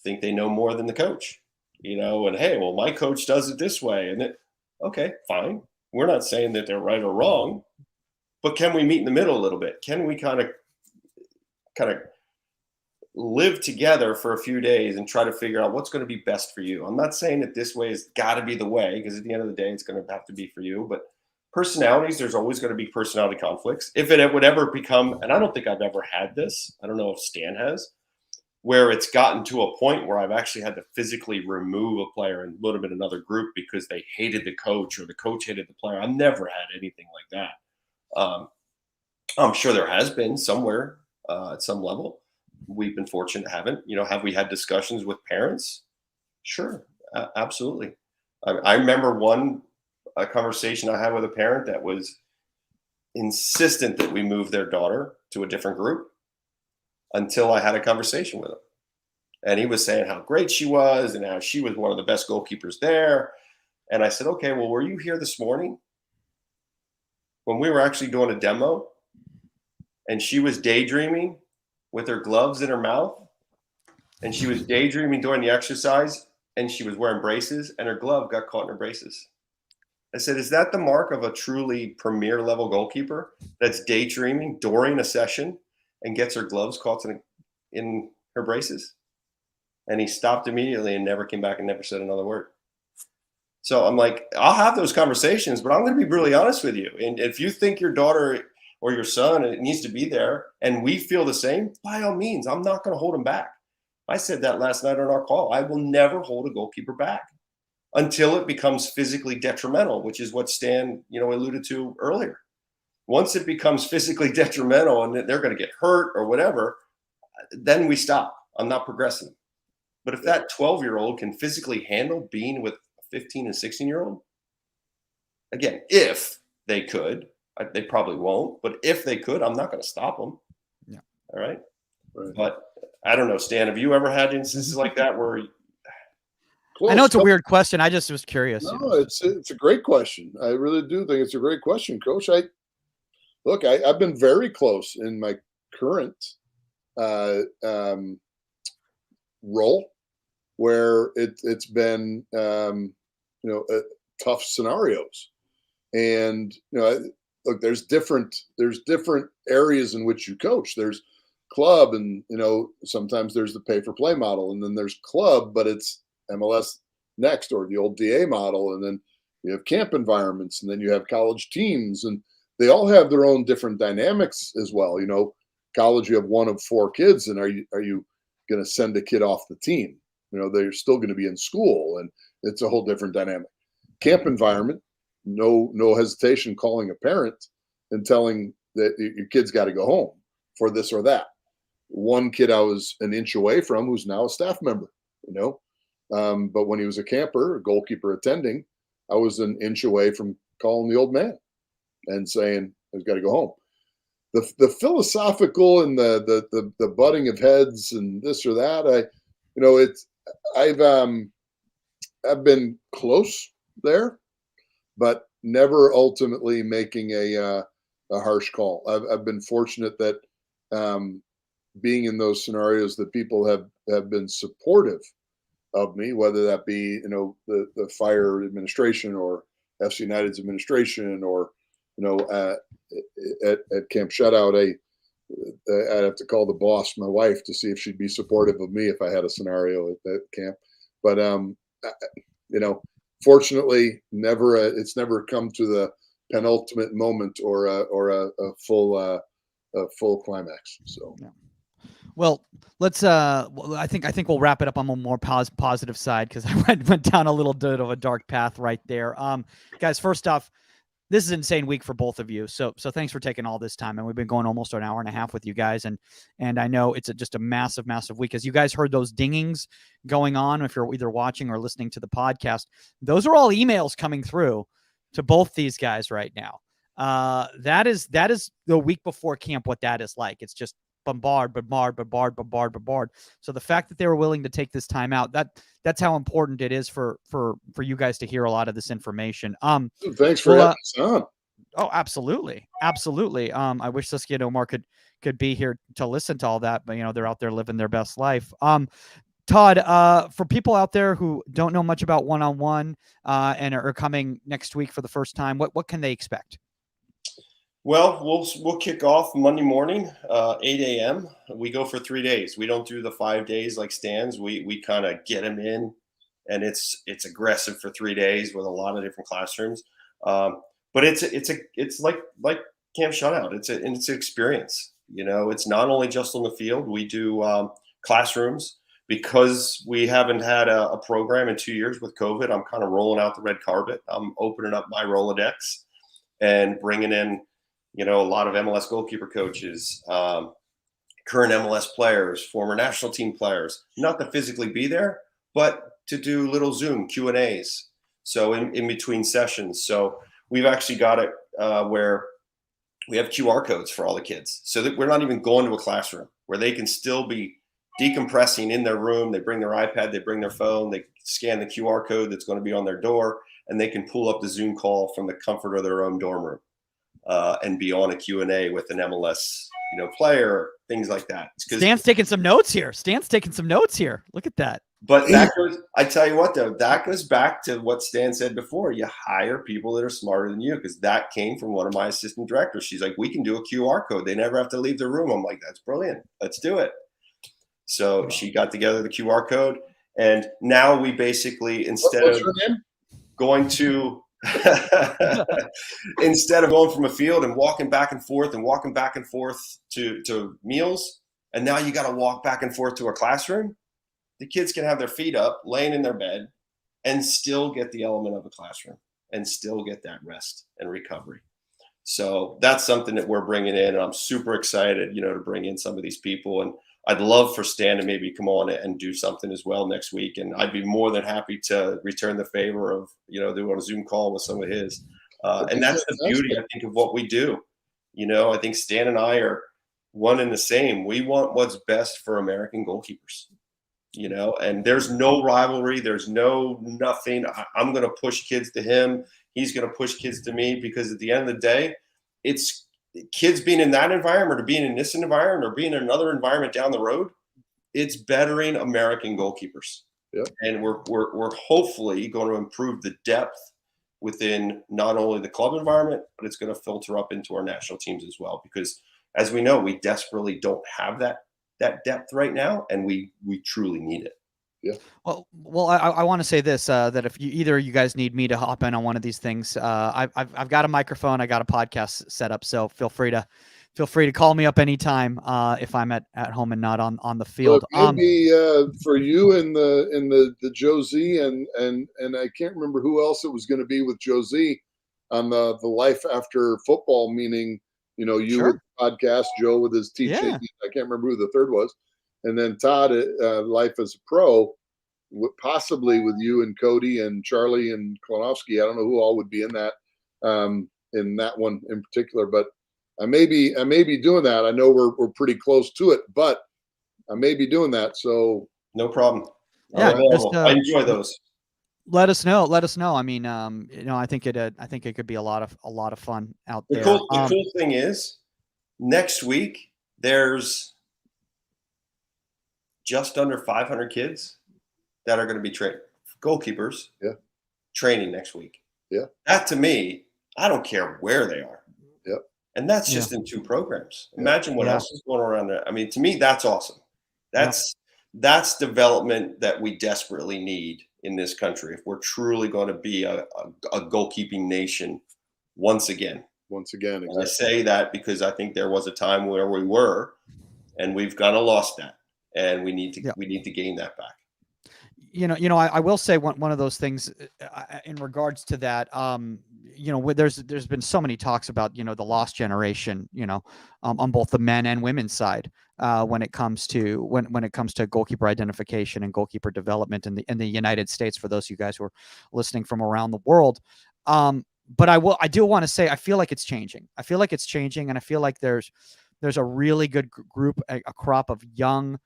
think they know more than the coach, and hey, well, my coach does it this way. And okay, fine. We're not saying that they're right or wrong, but can we meet in the middle a little bit? Can we kind of live together for a few days and try to figure out what's going to be best for you? I'm not saying that this way has got to be the way, because at the end of the day, it's going to have to be for you. But personalities, there's always going to be personality conflicts. If it would ever become, and I don't think I've ever had this, I don't know if Stan has, where it's gotten to a point where I've actually had to physically remove a player and put them in another group because they hated the coach or the coach hated the player. I've never had anything like that. I'm sure there has been somewhere at some level. We've been fortunate to haven't. Have we had discussions with parents? Sure, absolutely. I remember a conversation I had with a parent that was insistent that we move their daughter to a different group until I had a conversation with him. And he was saying how great she was and how she was one of the best goalkeepers there. And I said, okay, well, were you here this morning when we were actually doing a demo and she was daydreaming with her gloves in her mouth, and she was daydreaming during the exercise, and she was wearing braces and her glove got caught in her braces? I said, is that the mark of a truly premier level goalkeeper that's daydreaming during a session and gets her gloves caught in her braces? And he stopped immediately and never came back and never said another word. So I'm like, I'll have those conversations, but I'm going to be really honest with you. And if you think your daughter or your son needs to be there and we feel the same, by all means, I'm not going to hold him back. I said that last night on our call. I will never hold a goalkeeper back until it becomes physically detrimental, which is what Stan, alluded to earlier. Once it becomes physically detrimental and they're going to get hurt or whatever, then we stop. I'm not progressing. But if that 12-year-old can physically handle being with a 15 and 16-year-old, again, if they could, they probably won't, but if they could, I'm not going to stop them. Yeah. All right. But I don't know, Stan, have you ever had instances like that where I know it's a weird question. I just was curious. No, it's a great question. I really do think it's a great question, Coach. I've been very close in my current role where it's been tough scenarios, and look, there's different areas in which you coach. There's club, and sometimes there's the pay for play model, and then there's club, but it's MLS Next or the old DA model, and then you have camp environments, and then you have college teams, and they all have their own different dynamics as well. College, you have one of 4 kids, and are you going to send a kid off the team? They're still going to be in school, and it's a whole different dynamic. Camp environment, no hesitation calling a parent and telling that your kid's got to go home for this or that. One kid I was an inch away from, who's now a staff member, but when he was a camper, a goalkeeper attending, I was an inch away from calling the old man and saying, I've got to go home. The philosophical and the butting of heads and this or that, I've been close there, but never ultimately making a harsh call. I've been fortunate that being in those scenarios that people have been supportive of me, whether that be the fire administration or FC United's administration, or at Camp Shutout, I'd have to call the boss, my wife, to see if she'd be supportive of me if I had a scenario at that camp. But fortunately, it's never come to the penultimate moment or a full climax. So. Yeah. Well, let's. I think we'll wrap it up on a more positive side, because I went down a little bit of a dark path right there. Guys, first off, this is an insane week for both of you. So thanks for taking all this time, and we've been going almost an hour and a half with you guys, and I know it's just a massive week. As you guys heard those dingings going on, if you're either watching or listening to the podcast, those are all emails coming through to both these guys right now. That is the week before camp. What that is like, it's just bombard. So the fact that they were willing to take this time out, that's how important it is for you guys to hear a lot of this information. Thanks for having us on. Oh, absolutely. I wish Saskia and Omar could be here to listen to all that, but they're out there living their best life. Todd, for people out there who don't know much about one-on-one and are coming next week for the first time, what can they expect? Well, we'll kick off Monday morning, 8 a.m. We go for 3 days. We don't do the 5 days like Stan's. We kind of get them in, and it's aggressive for 3 days with a lot of different classrooms. But it's like Camp Shutout. It's an experience. It's not only just on the field. We do classrooms, because we haven't had a program in 2 years with COVID. I'm kind of rolling out the red carpet. I'm opening up my Rolodex and bringing in a lot of MLS goalkeeper coaches, current MLS players, former national team players, not to physically be there, but to do little Zoom Q&As. So in between sessions. So we've actually got it where we have QR codes for all the kids, so that we're not even going to a classroom, where they can still be decompressing in their room. They bring their iPad, they bring their phone, they scan the QR code that's going to be on their door, and they can pull up the Zoom call from the comfort of their own dorm room. And be on a Q&A with an MLS, player, things like that. Stan's taking some notes here. Look at that. But I tell you what, though, that goes back to what Stan said before. You hire people that are smarter than you, because that came from one of my assistant directors. She's like, we can do a QR code. They never have to leave the room. I'm like, that's brilliant. Let's do it. So she got together the QR code, and now we basically, instead What's of her name? going to instead of going from a field and walking back and forth to meals, and now you got to walk back and forth to a classroom, the kids can have their feet up, laying in their bed, and still get the element of a classroom and still get that rest and recovery. So that's something that we're bringing in, and I'm super excited, to bring in some of these people. And I'd love for Stan to maybe come on and do something as well next week. And I'd be more than happy to return the favor of, doing a Zoom call with some of his. And that's the beauty, I think, of what we do. I think Stan and I are one and the same. We want what's best for American goalkeepers, and there's no rivalry. There's nothing. I'm going to push kids to him. He's going to push kids to me, because at the end of the day, it's kids being in that environment or being in this environment or being in another environment down the road. It's bettering American goalkeepers. Yep. And we're hopefully going to improve the depth within not only the club environment, but it's going to filter up into our national teams as well. Because as we know, we desperately don't have that depth right now, and we truly need it. Yeah. Well, I want to say this, that if either of you guys need me to hop in on one of these things, I've got a microphone, I got a podcast set up, so feel free to call me up anytime if I'm at home and not on the field. Well, maybe for you and the Josie and I can't remember who else it was going to be with Josie on the life after football, meaning you Sure. with the podcast, Joe with his teaching. Yeah. I can't remember who the third was. And then Todd, Life as a Pro, possibly with you and Cody and Charlie and Klonowski. I don't know who all would be in that one in particular, but I may be doing that. I know we're pretty close to it, but I may be doing that. So no problem. Yeah, I enjoy those. Let us know. I mean, I think it could be a lot of fun out there. The cool thing is, next week there's just under 500 kids that are going to be trained goalkeepers. Yeah. Training next week. Yeah. That, to me, I don't care where they are. Yep. And that's just in 2 programs. Imagine what else is going around there. I mean, to me, that's awesome. That's development that we desperately need in this country if we're truly going to be a goalkeeping nation once again. Exactly. And I say that because I think there was a time where we were, and we've kind of lost that, and we need to gain that back. I will say one of those things in regards to that. There's been so many talks about the lost generation, on both the men and women's side when it comes to goalkeeper identification and goalkeeper development in the United States. For those of you guys who are listening from around the world, but I do want to say I feel like it's changing. And I feel like there's a really good group, a crop of young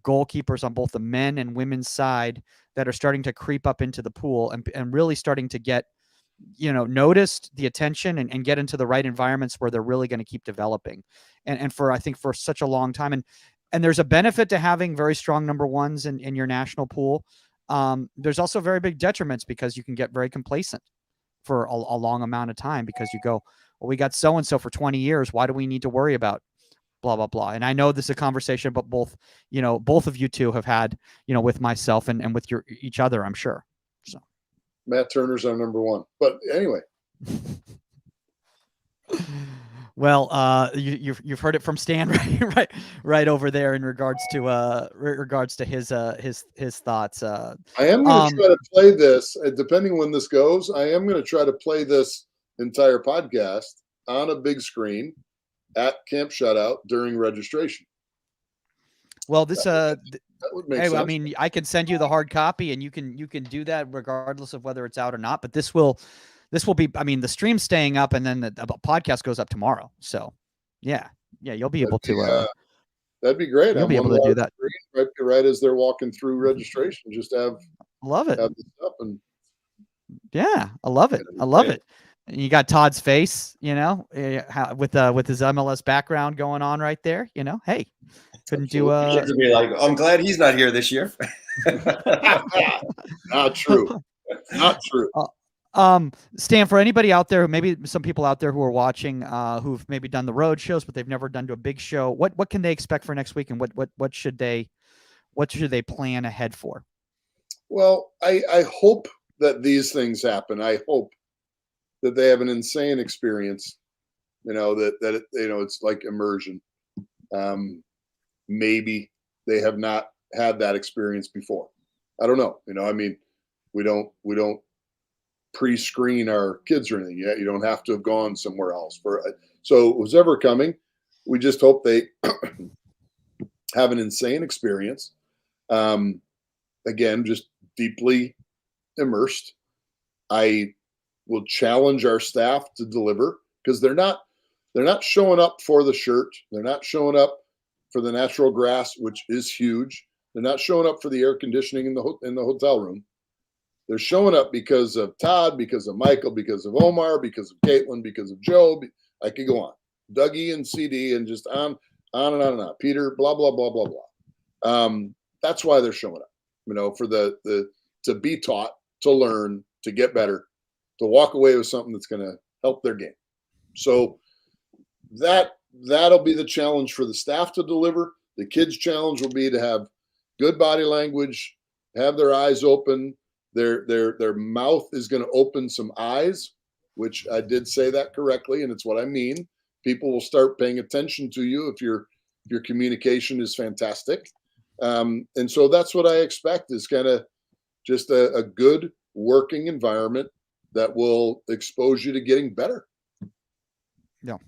goalkeepers on both the men and women's side that are starting to creep up into the pool and really starting to get noticed, the attention, and get into the right environments where they're really going to keep developing and I think for such a long time. And there's a benefit to having very strong number ones in your national pool. There's also very big detriments because you can get very complacent for a long amount of time because you go, well, we got so-and-so for 20 years. Why do we need to worry about blah, blah, blah. And I know this is a conversation, but both of you two have had, with myself and with each other, I'm sure. So Matt Turner's our number one, but anyway. Well, you've heard it from Stan right over there in regards to his thoughts. I am going to try to play this, depending when this goes. I am going to try to play this entire podcast on a big screen at Camp Shutout during registration. Well, this that would make sense. I mean, I can send you the hard copy, and you can do that regardless of whether it's out or not. But this will be. I mean, the stream's staying up, and then the podcast goes up tomorrow. So, yeah, you'll be able to. That'd be great. You'll be able to do that right as they're walking through registration. Just love it. Have this up and yeah, I love it. And you got Todd's face, with his MLS background going on right there. Hey, couldn't do. Kids would be like, I'm glad he's not here this year. Not true. Not true. Stan, for anybody out there, maybe some people out there who are watching, who've maybe done the road shows, but they've never done to a big show. What can they expect for next week, and what should they what should they plan ahead for? Well, I hope that these things happen. I hope that they have an insane experience, that it's like immersion. Maybe they have not had that experience before. I don't know. We don't pre-screen our kids or anything yet. You don't have to have gone somewhere else so who's ever coming, we just hope they have an insane experience. Again, just deeply immersed. I will challenge our staff to deliver, because they're not showing up for the shirt. They're not showing up for the natural grass, which is huge. They're not showing up for the air conditioning in the hotel room. They're showing up because of Todd, because of Michael, because of Omar, because of Caitlin, because of Joe. I could go on. Dougie and CD and just on and on and on. Peter, blah, blah, blah, blah, blah. That's why they're showing up, for to be taught, to learn, to get better, to walk away with something that's going to help their game. So that'll be the challenge for the staff to deliver. The kids' challenge will be to have good body language, have their eyes open. Their mouth is going to open some eyes, which I did say that correctly, and it's what I mean. People will start paying attention to you if your communication is fantastic. And so that's what I expect, is kind of just a good working environment that will expose you to getting better. Yeah.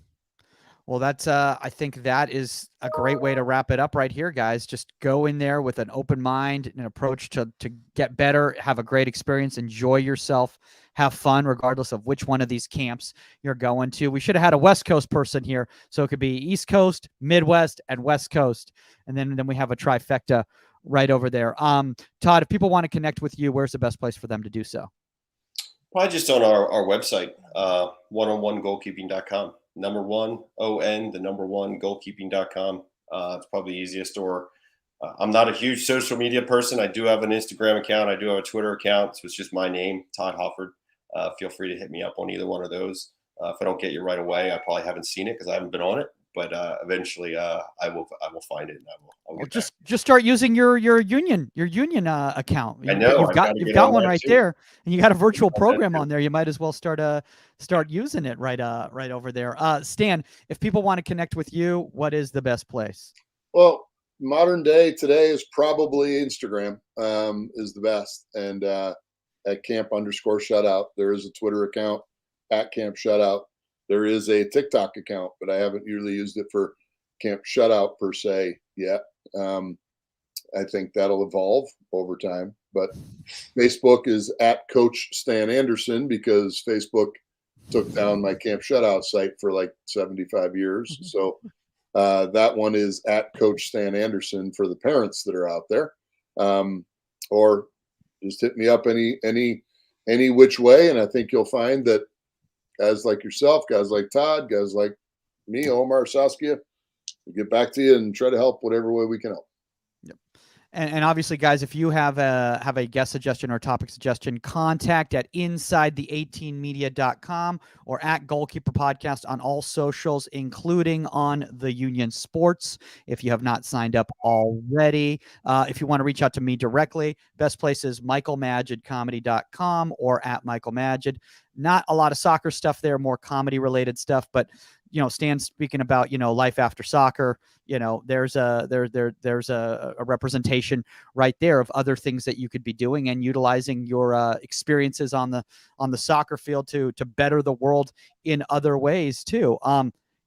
Well, that's I think that is a great way to wrap it up right here, guys. Just go in there with an open mind, an approach to get better, have a great experience, enjoy yourself, have fun, regardless of which one of these camps you're going to. We should have had a West Coast person here, so it could be East Coast, Midwest, and West Coast, and then we have a trifecta right over there. Todd, if people want to connect with you, where's the best place for them to do so? Probably just on our website, oneongonegoalkeeping.com. Number one, ON, the number one, goalkeeping.com. It's probably the easiest. Or I'm not a huge social media person. I do have an Instagram account. I do have a Twitter account. So it's just my name, Todd Hoffard. Feel free to hit me up on either one of those. If I don't get you right away, I probably haven't seen it because I haven't been on it. But eventually, I will find it, and I will just start using your union account. I know You've got one right there, and you got a virtual program on there. You might as well start using it right over there. Stan, if people want to connect with you, what is the best place? Well, modern day today is probably Instagram is the best, and at camp_shutout. There is a Twitter account at Camp Shutout. There is a TikTok account, but I haven't really used it for Camp Shutout per se yet. I think that'll evolve over time. But Facebook is at Coach Stan Anderson, because Facebook took down my Camp Shutout site for like 75 years. So that one is at Coach Stan Anderson for the parents that are out there. Or just hit me up any which way, and I think you'll find that guys like yourself, guys like Todd, guys like me, Omar, Saskia, we'll get back to you and try to help whatever way we can help. Yep. And obviously, guys, if you have a guest suggestion or topic suggestion, contact at insidethe18media.com or at Goalkeeper Podcast on all socials, including on the Union Sports, if you have not signed up already. If you want to reach out to me directly, best place is michaelmagidcomedy.com or at michaelmagid. Not a lot of soccer stuff there, more comedy related stuff, but Stan's speaking about, life after soccer, there's a representation right there of other things that you could be doing and utilizing your experiences on the soccer field to better the world in other ways too.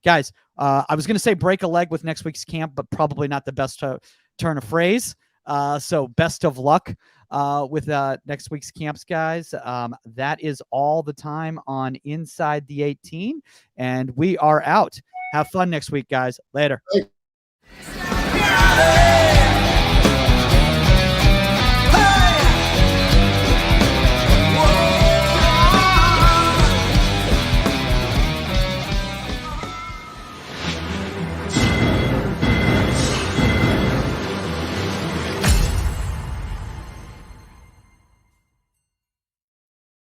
Guys, I was going to say break a leg with next week's camp, but probably not the best turn of phrase. So best of luck with next week's camps, guys. That is all the time on Inside the 18, and we are out. Have fun next week, guys. Later. Hey.